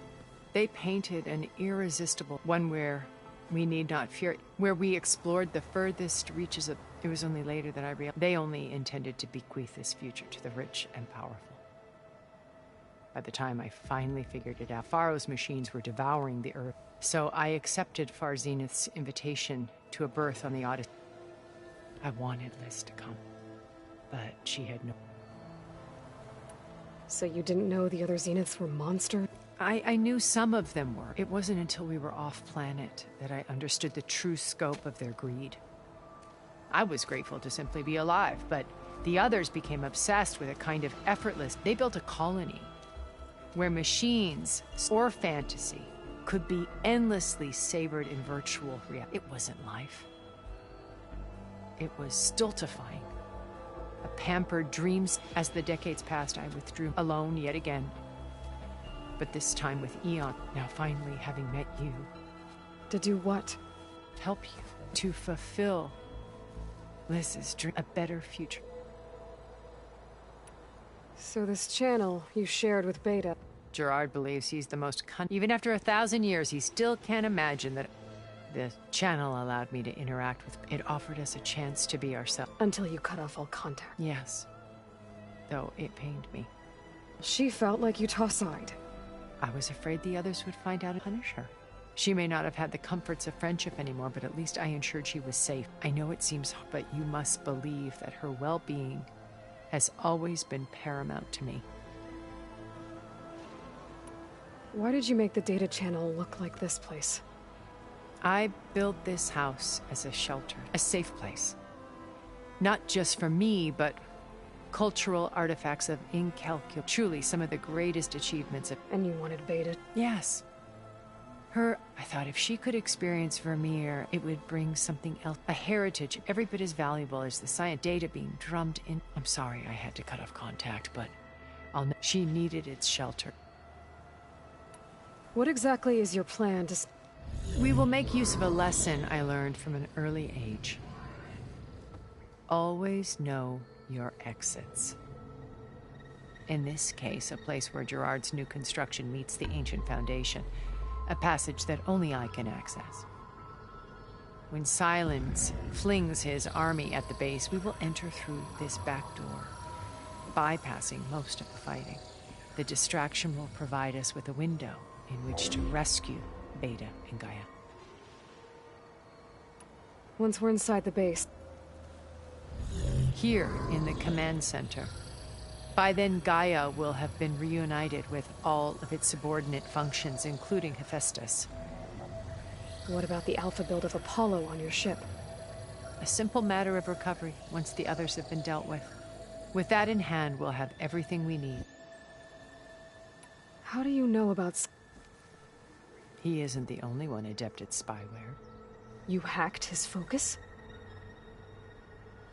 They painted an irresistible one where we need not fear, where we explored the furthest reaches of... It was only later that I realized they only intended to bequeath this future to the rich and powerful. By the time I finally figured it out, Pharaoh's machines were devouring the Earth. So I accepted Far Zenith's invitation to a berth on the Odyssey. I wanted Liz to come, but she had no... So you didn't know the other Zeniths were monsters? I knew some of them were. It wasn't until we were off-planet that I understood the true scope of their greed. I was grateful to simply be alive, but the others became obsessed with a kind of effortless... They built a colony where machines or fantasy could be endlessly savored in virtual reality. It wasn't life. It was stultifying. A pampered dreams. As the decades passed, I withdrew alone yet again. But this time with Eon, now finally having met you. To do what? Help you to fulfill Liz's dream, a better future. So this channel you shared with Beta... Gerard believes he's the most even after 1,000 years, he still can't imagine that the channel allowed me to interact with... It offered us a chance to be ourselves. Until you cut off all contact. Yes. Though it pained me. She felt like you tossed aside. I was afraid the others would find out and punish her. She may not have had the comforts of friendship anymore, but at least I ensured she was safe. I know it seems hard, but you must believe that her well-being has always been paramount to me. Why did you make the data channel look like this place? I built this house as a shelter, a safe place. Not just for me, but cultural artifacts of incalculable, truly some of the greatest achievements of... And you wanted Beta? Yes. I thought if she could experience Vermeer, it would bring something else, a heritage every bit as valuable as the science data being drummed in. I'm sorry I had to cut off contact, but she needed its shelter. What exactly is your plan to... We will make use of a lesson I learned from an early age. Always know your exits. In this case, a place where Gerard's new construction meets the ancient foundation. A passage that only I can access. When Silence flings his army at the base, we will enter through this back door, bypassing most of the fighting. The distraction will provide us with a window in which to rescue Beta and Gaia. Once we're inside the base... Here, in the command center. By then, Gaia will have been reunited with all of its subordinate functions, including Hephaestus. What about the alpha build of Apollo on your ship? A simple matter of recovery, once the others have been dealt with. With that in hand, we'll have everything we need. How do you know about... He isn't the only one adept at spyware. You hacked his focus?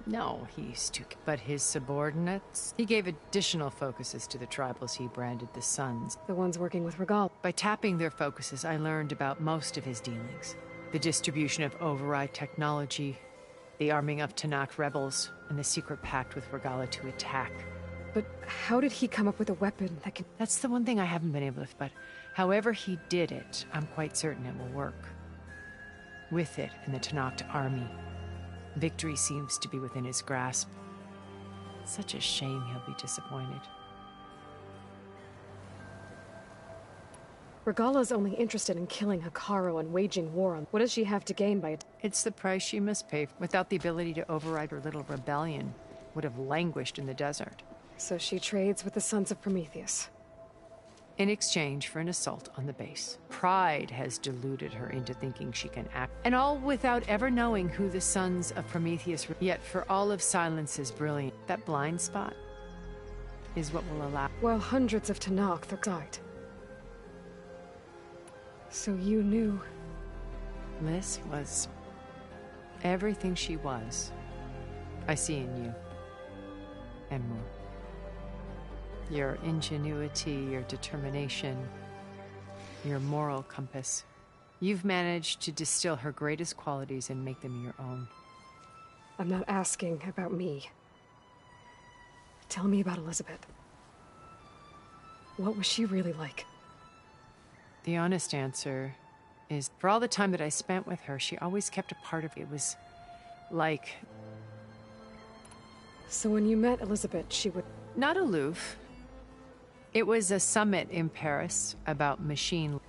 No, he's too... But his subordinates? He gave additional focuses to the tribals he branded the Sons. The ones working with Regal. By tapping their focuses, I learned about most of his dealings. The distribution of override technology, the arming of Tanakh rebels, and the secret pact with Regala to attack. But how did he come up with a weapon that can... That's the one thing I haven't been able to... But however he did it, I'm quite certain it will work. With it and the Tanakh army, victory seems to be within his grasp. Such a shame he'll be disappointed. Regala's only interested in killing Hekarro and waging war on... What does she have to gain by it? It's the price she must pay. Without the ability to override her little rebellion, would have languished in the desert. So she trades with the Sons of Prometheus. In exchange for an assault on the base. Pride has deluded her into thinking she can act. And all without ever knowing who the Sons of Prometheus were. Yet for all of Silence's brilliance, that blind spot is what will allow... While hundreds of Tanakh died. So you knew... Liz was everything she was. I see in you. And more. Your ingenuity, your determination, your moral compass. You've managed to distill her greatest qualities and make them your own. I'm not asking about me. Tell me about Elizabeth. What was she really like? The honest answer is, for all the time that I spent with her, she always kept a part of it. Was like... So when you met Elizabeth, she would... Not aloof. It was a summit in Paris about machine...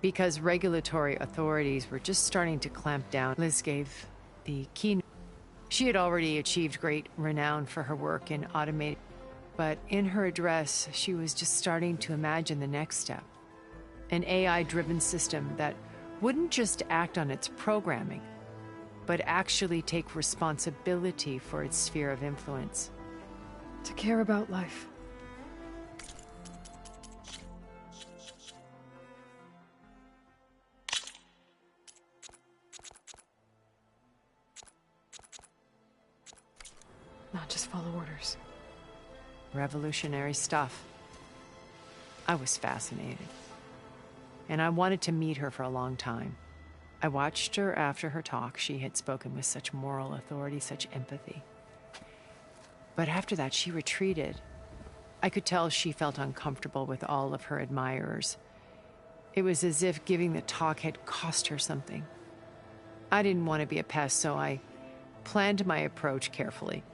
Because regulatory authorities were just starting to clamp down, Liz gave the keynote. She had already achieved great renown for her work in automating, but in her address, she was just starting to imagine the next step. An AI-driven system that wouldn't just act on its programming, but actually take responsibility for its sphere of influence. To care about life. Not just follow orders. Revolutionary stuff. I was fascinated. And I wanted to meet her for a long time. I watched her after her talk. She had spoken with such moral authority, such empathy. But after that, she retreated. I could tell she felt uncomfortable with all of her admirers. It was as if giving the talk had cost her something. I didn't want to be a pest, so I planned my approach carefully.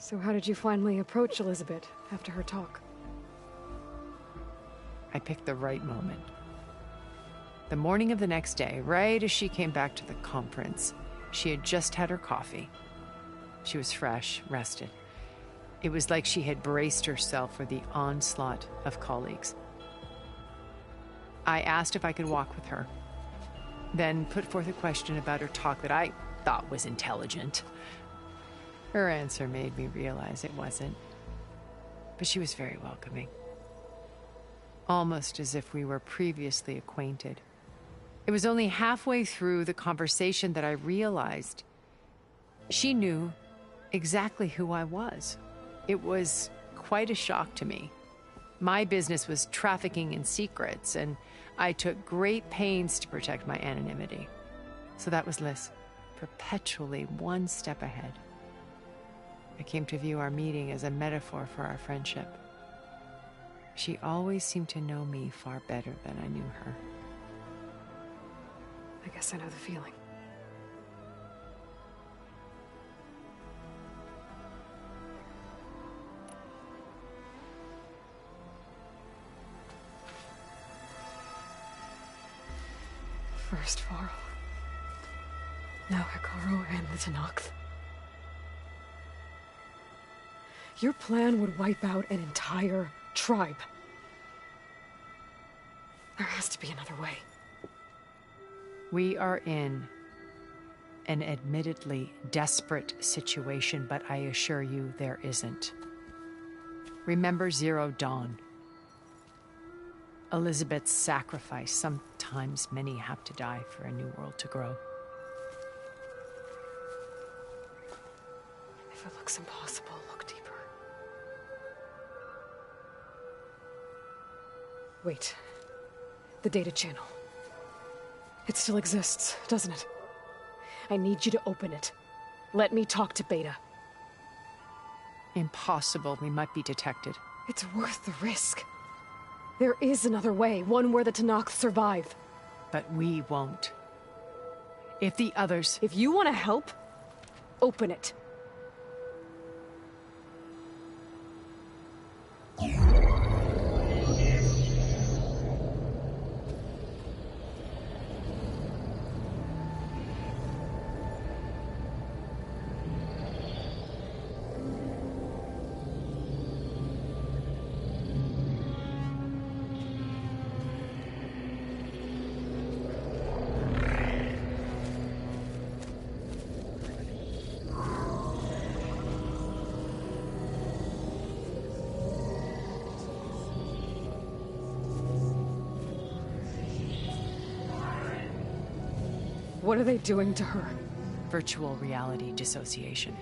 So how did you finally approach Elizabeth after her talk? I picked the right moment. The morning of the next day, right as she came back to the conference, she had just had her coffee. She was fresh, rested. It was like she had braced herself for the onslaught of colleagues. I asked if I could walk with her, then put forth a question about her talk that I thought was intelligent. Her answer made me realize it wasn't, but she was very welcoming. Almost as if we were previously acquainted. It was only halfway through the conversation that I realized she knew exactly who I was. It was quite a shock to me. My business was trafficking in secrets, and I took great pains to protect my anonymity. So that was Liz, perpetually one step ahead. I came to view our meeting as a metaphor for our friendship. She always seemed to know me far better than I knew her. I guess I know the feeling. First Varl. Now Hekarro and the Tenakth. Your plan would wipe out an entire tribe. There has to be another way. We are in an admittedly desperate situation, but I assure you there isn't. Remember Zero Dawn. Elizabeth's sacrifice. Sometimes many have to die for a new world to grow. If it looks impossible, look deeper. Wait. The data channel. It still exists, doesn't it? I need you to open it. Let me talk to Beta. Impossible. We might be detected. It's worth the risk. There is another way, one where the Tenakth survive. But we won't. If the others... If you want to help, open it. What are they doing to her? Virtual reality dissociation.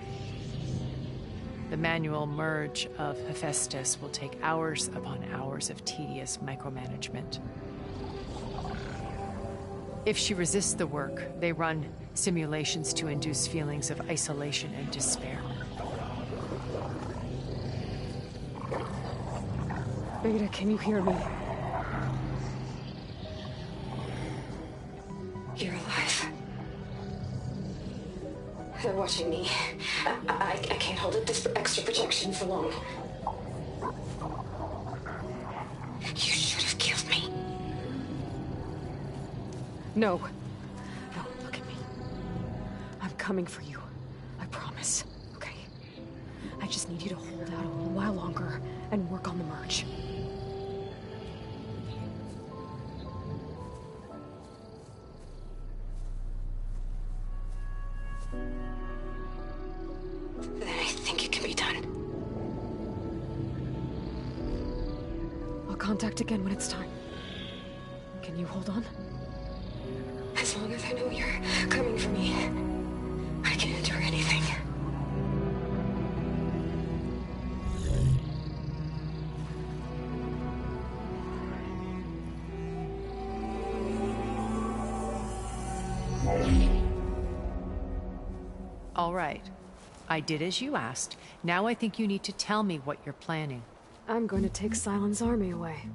The manual merge of Hephaestus will take hours upon hours of tedious micromanagement. If she resists the work, they run simulations to induce feelings of isolation and despair. Beta, can you hear me? You're alive. They're watching me. I can't hold up this extra protection for long. You should have killed me. No. No, look at me. I'm coming for you. I promise. Okay? I just need you to hold out a little while longer and work on the merge. Then I think it can be done. I'll contact again when it's time. Can you hold on? As long as I know you're coming for me, I can endure anything. All right. I did as you asked. Now I think you need to tell me what you're planning. I'm going to take Sylens' army away.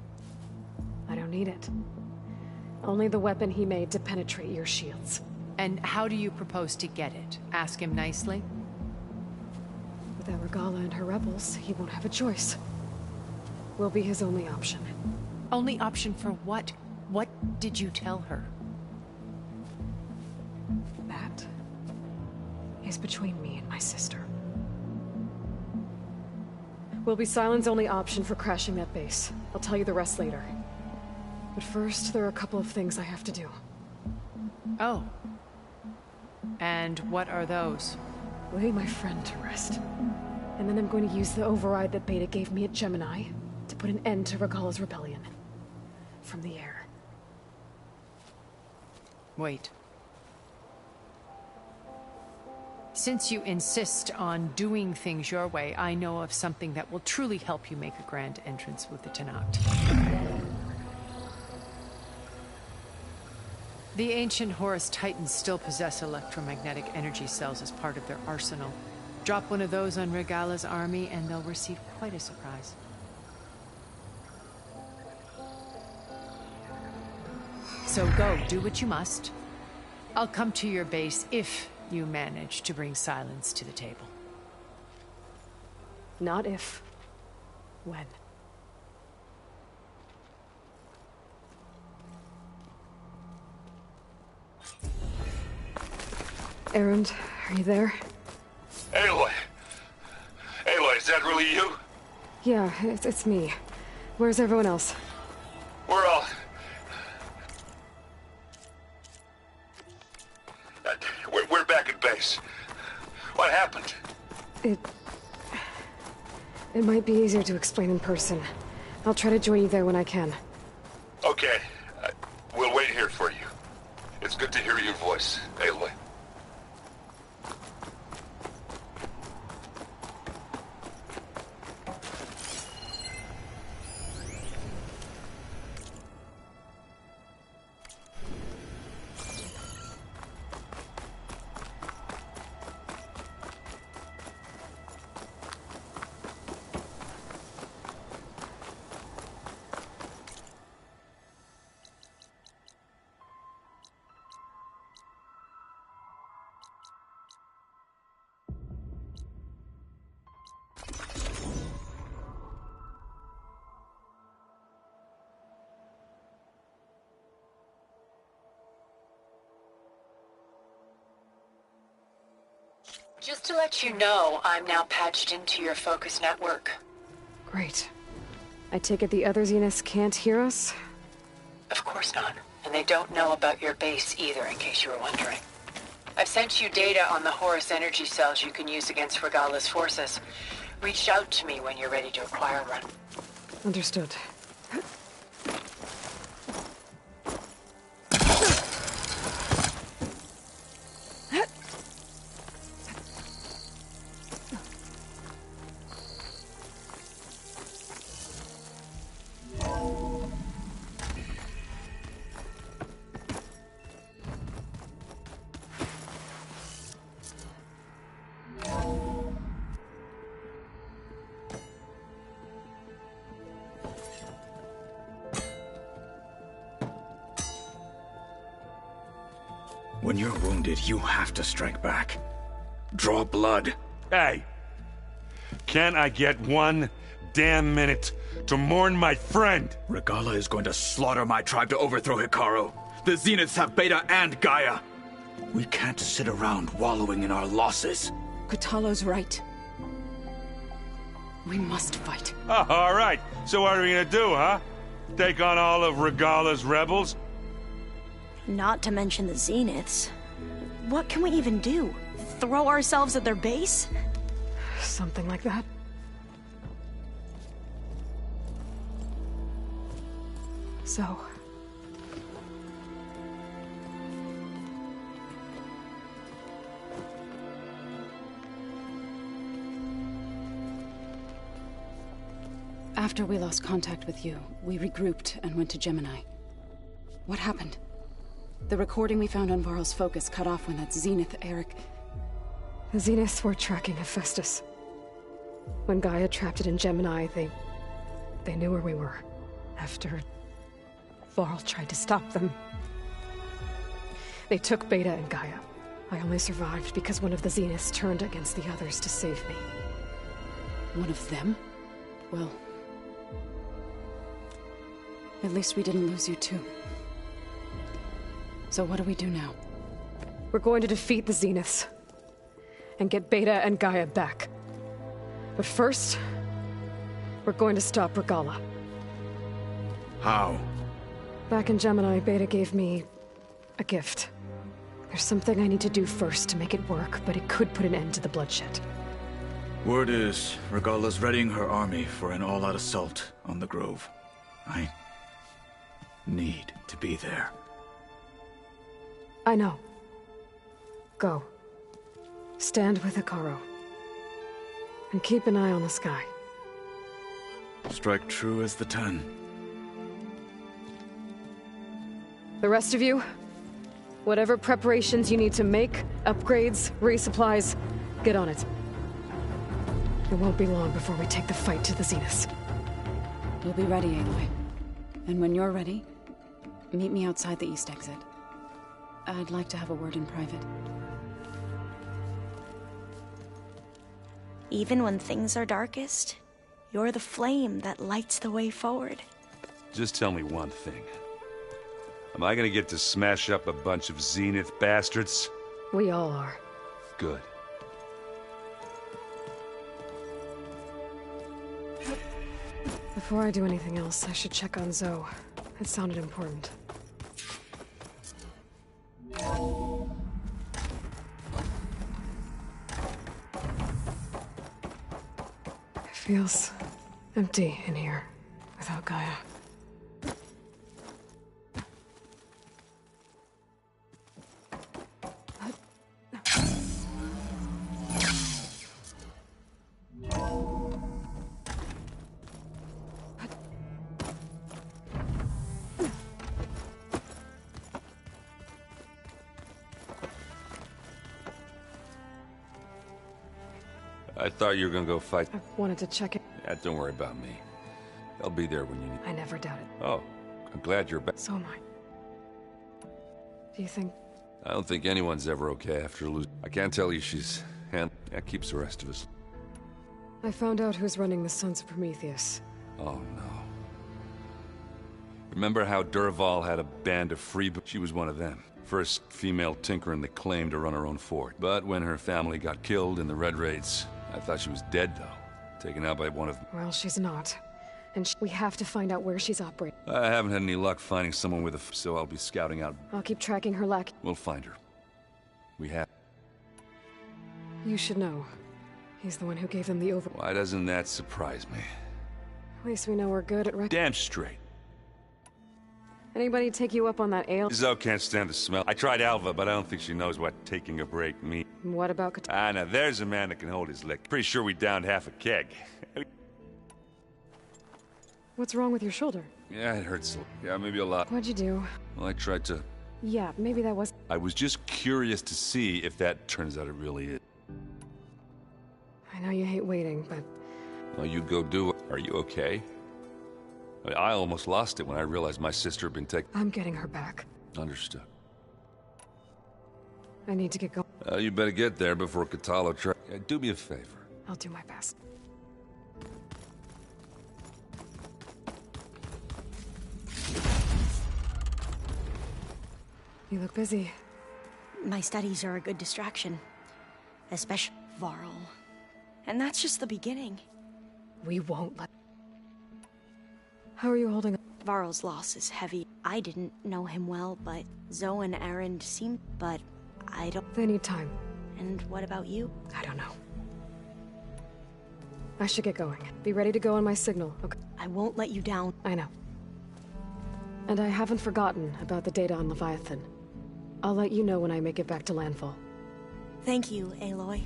I don't need it. Only the weapon he made to penetrate your shields. And how do you propose to get it? Ask him nicely? Without Regalla and her rebels, he won't have a choice. We'll be his only option. Only option for what? What did you tell her? That is between me and my sister. Will be Sylens' only option for crashing that base. I'll tell you the rest later. But first, there are a couple of things I have to do. Oh. And what are those? Lay my friend to rest. And then I'm going to use the override that Beta gave me at Gemini to put an end to Regalla's rebellion. From the air. Wait. Since you insist on doing things your way, I know of something that will truly help you make a grand entrance with the Tenakth. The ancient Horus Titans still possess electromagnetic energy cells as part of their arsenal. Drop one of those on Regalla's army and they'll receive quite a surprise. So go, do what you must. I'll come to your base if you manage to bring Sylens to the table. Not if. When. Erend, are you there? Aloy! Aloy, is that really you? Yeah, it's me. Where's everyone else? We're all... We're back at base. What happened? It might be easier to explain in person. I'll try to join you there when I can. Okay. We'll wait here for you. It's good to hear your voice, Aloy. Just to let you know, I'm now patched into your focus network. Great. I take it the other Zeniths can't hear us? Of course not. And they don't know about your base either, in case you were wondering. I've sent you data on the Horus energy cells you can use against Regalla's forces. Reach out to me when you're ready to acquire one. Understood. When you're wounded, you have to strike back. Draw blood. Hey! Can't I get one damn minute to mourn my friend? Regalla is going to slaughter my tribe to overthrow Hekarro. The Zeniths have Beta and Gaia. We can't sit around wallowing in our losses. Kotallo's right. We must fight. Oh, all right. So what are we gonna do, huh? Take on all of Regalla's rebels? Not to mention the Zeniths. What can we even do? Throw ourselves at their base? Something like that. So... After we lost contact with you, we regrouped and went to Gemini. What happened? The recording we found on Varl's focus cut off when that Zenith, Eric... The Zeniths were tracking Hephaestus. When Gaia trapped it in Gemini, they knew where we were. After... Varl tried to stop them. They took Beta and Gaia. I only survived because one of the Zeniths turned against the others to save me. One of them? Well... At least we didn't lose you too. So what do we do now? We're going to defeat the Zeniths. And get Beta and Gaia back. But first... we're going to stop Regalla. How? Back in Gemini, Beta gave me... a gift. There's something I need to do first to make it work, but it could put an end to the bloodshed. Word is, Regalla's readying her army for an all-out assault on the Grove. I... need to be there. I know. Go. Stand with Hekarro. And keep an eye on the sky. Strike true as the 10. The rest of you, whatever preparations you need to make, upgrades, resupplies, get on it. It won't be long before we take the fight to the Zeniths. We'll be ready, Aloy. And when you're ready, meet me outside the east exit. I'd like to have a word in private. Even when things are darkest, you're the flame that lights the way forward. Just tell me one thing. Am I gonna get to smash up a bunch of Zenith bastards? We all are. Good. Before I do anything else, I should check on Zoe. It sounded important. It feels empty in here without Gaia. I thought you were gonna go fight. I wanted to check it. Yeah, don't worry about me. I'll be there when you need. I never doubted. Oh, I'm glad you're back. So am I. Do you think... I don't think anyone's ever okay after losing. I can't tell you she's... and that keeps the rest of us. I found out who's running the Sons of Prometheus. Oh, no. Remember how Durval had a band of freebooters? She was one of them. First female tinker in the claim to run her own fort. But when her family got killed in the Red Raids, I thought she was dead, though. Taken out by one of them. Well, she's not. And we have to find out where she's operating. I haven't had any luck finding someone with so I'll be scouting out. I'll keep tracking her lack. We'll find her. We have. You should know. He's the one who gave them the over... Why doesn't that surprise me? At least we know we're good at Damn straight. Anybody take you up on that ale? Zoe can't stand the smell. I tried Alva, but I don't think she knows what taking a break means. What about Now there's a man that can hold his lick. Pretty sure we downed half a keg. What's wrong with your shoulder? Yeah, it hurts. Yeah, maybe a lot. What'd you do? Well, I tried to... Yeah, maybe that was... I was just curious to see if that turns out it really is. I know you hate waiting, but... Well, you go do it. Are you okay? I almost lost it when I realized my sister had been taken. I'm getting her back. Understood. I need to get going. You better get there before Katalo do me a favor. I'll do my best. You look busy. My studies are a good distraction. Especially Varl. And that's just the beginning. We won't let... How are you holding up? Varl's loss is heavy. I didn't know him well, but Zoe and Erend seem... But I don't... They need time. And what about you? I don't know. I should get going. Be ready to go on my signal, okay? I won't let you down. I know. And I haven't forgotten about the data on Leviathan. I'll let you know when I make it back to landfall. Thank you, Aloy.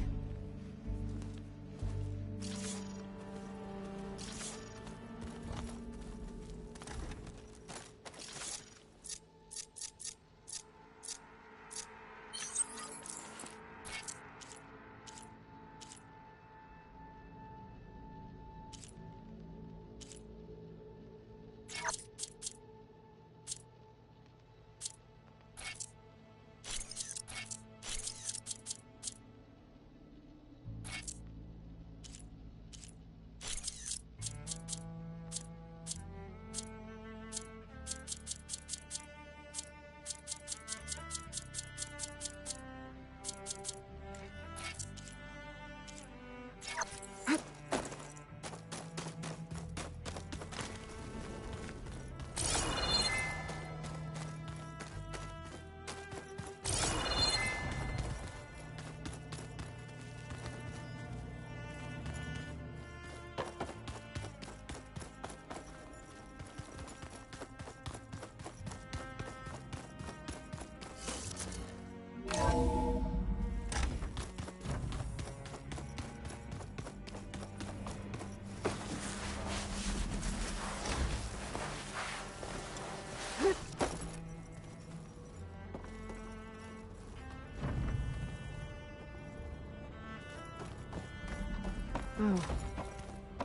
Oh.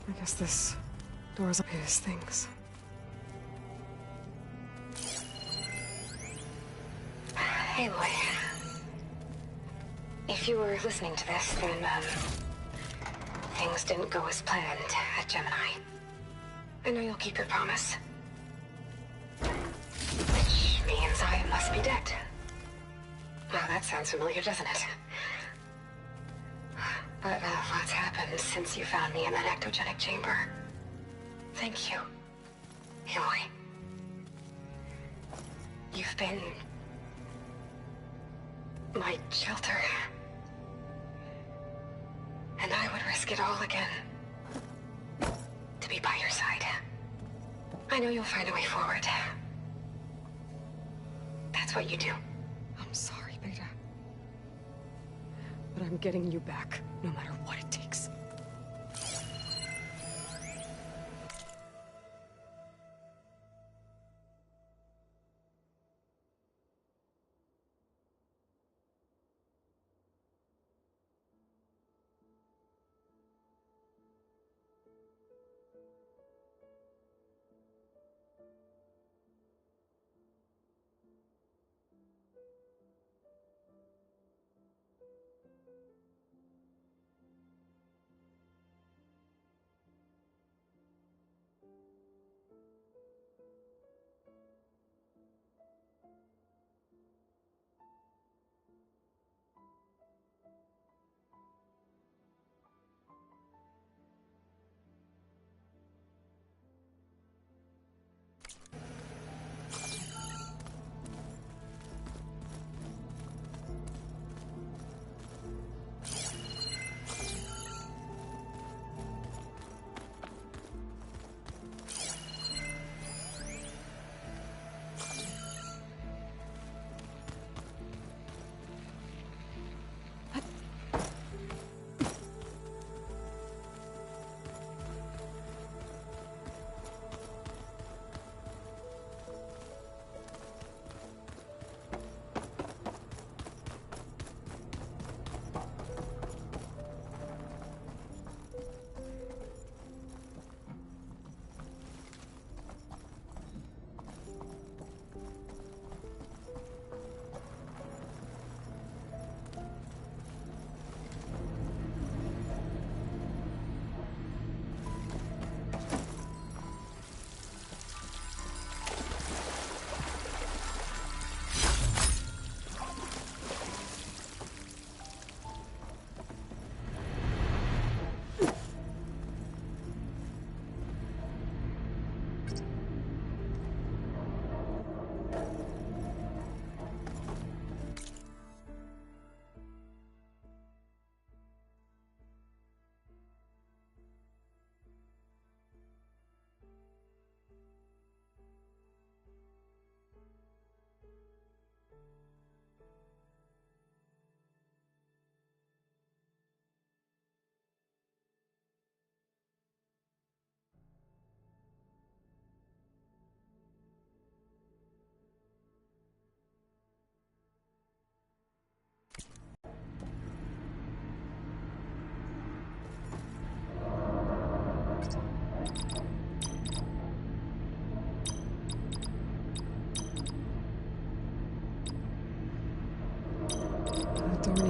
I guess this door's up his things. Aloy. If you were listening to this, then, things didn't go as planned at Gemini. I know you'll keep your promise. Which means I must be dead. Well, that sounds familiar, doesn't it? But what's happened since you found me in that ectogenic chamber? Thank you, Aloy. You've been my shelter. And I would risk it all again to be by your side. I know you'll find a way forward. That's what you do. I'm sorry, Beta. But I'm getting you back, no matter what it takes.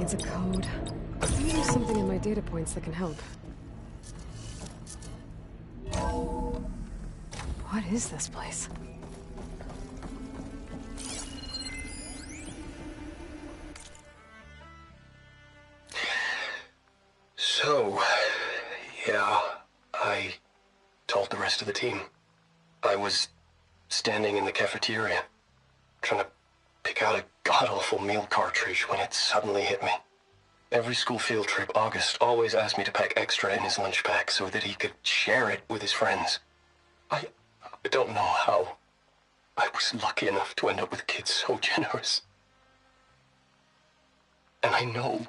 needs a code. Maybe there's something in my data points that can help. What is this place? So, yeah, I told the rest of the team. I was standing in the cafeteria, trying to pick out a god-awful meal cartridge when it suddenly hit me. Every school field trip, August always asked me to pack extra in his lunch pack so that he could share it with his friends. I don't know how. I was lucky enough to end up with kids so generous. And I know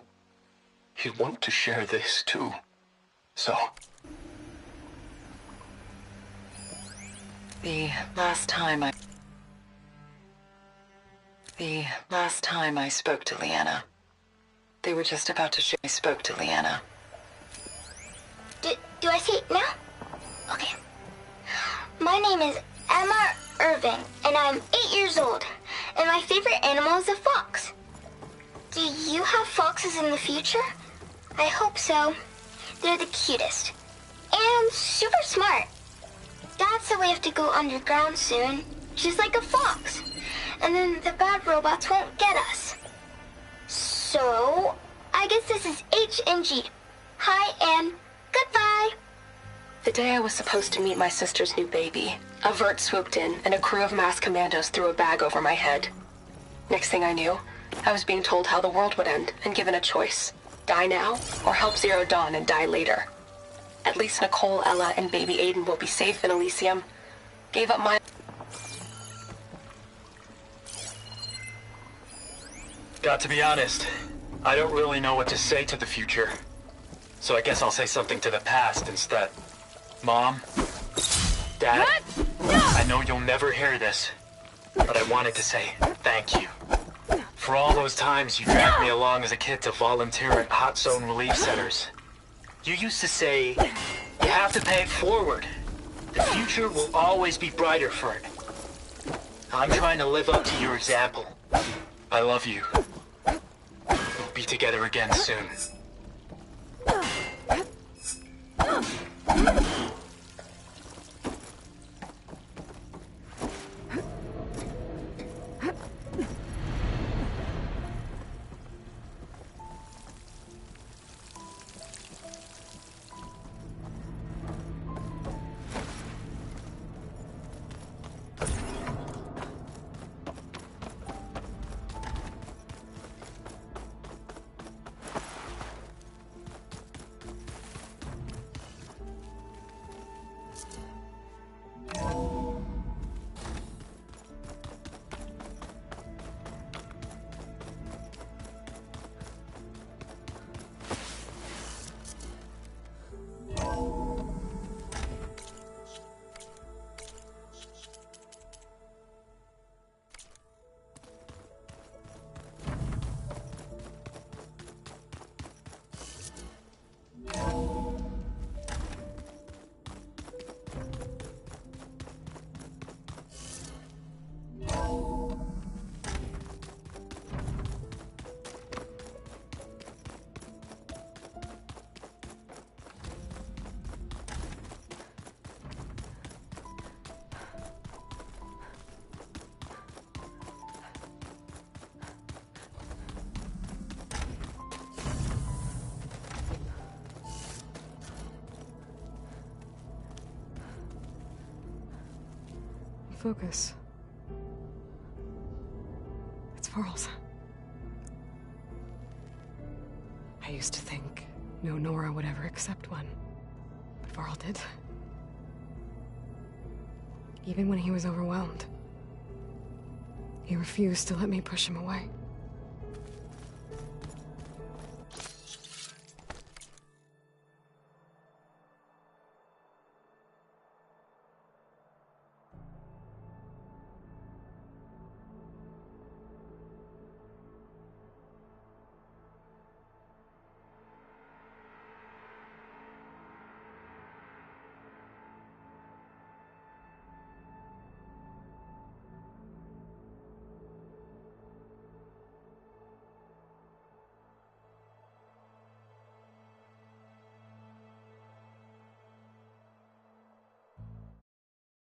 he'd want to share this too. So... The last time I spoke to Leanna, they were just about to share. I spoke to Leanna. Do I say it now? Okay. My name is Emma Irving, and I'm 8 years old, and my favorite animal is a fox. Do you have foxes in the future? I hope so. They're the cutest. And super smart. Dad said we have to go underground soon, just like a fox. And then the bad robots won't get us. So, I guess this is H and G. Hi and goodbye. The day I was supposed to meet my sister's new baby, a vert swooped in and a crew of masked commandos threw a bag over my head. Next thing I knew, I was being told how the world would end and given a choice. Die now or help Zero Dawn and die later. At least Nicole, Ella, and baby Aiden will be safe in Elysium. Gave up my... Got to be honest, I don't really know what to say to the future. So I guess I'll say something to the past instead. Mom? Dad? I know you'll never hear this, but I wanted to say thank you. For all those times you dragged me along as a kid to volunteer at hot zone relief centers. You used to say, you have to pay it forward. The future will always be brighter for it. I'm trying to live up to your example. I love you. We'll be together again soon. Focus. It's Varl's. I used to think no Nora would ever accept one, but Varl did. Even when he was overwhelmed, he refused to let me push him away.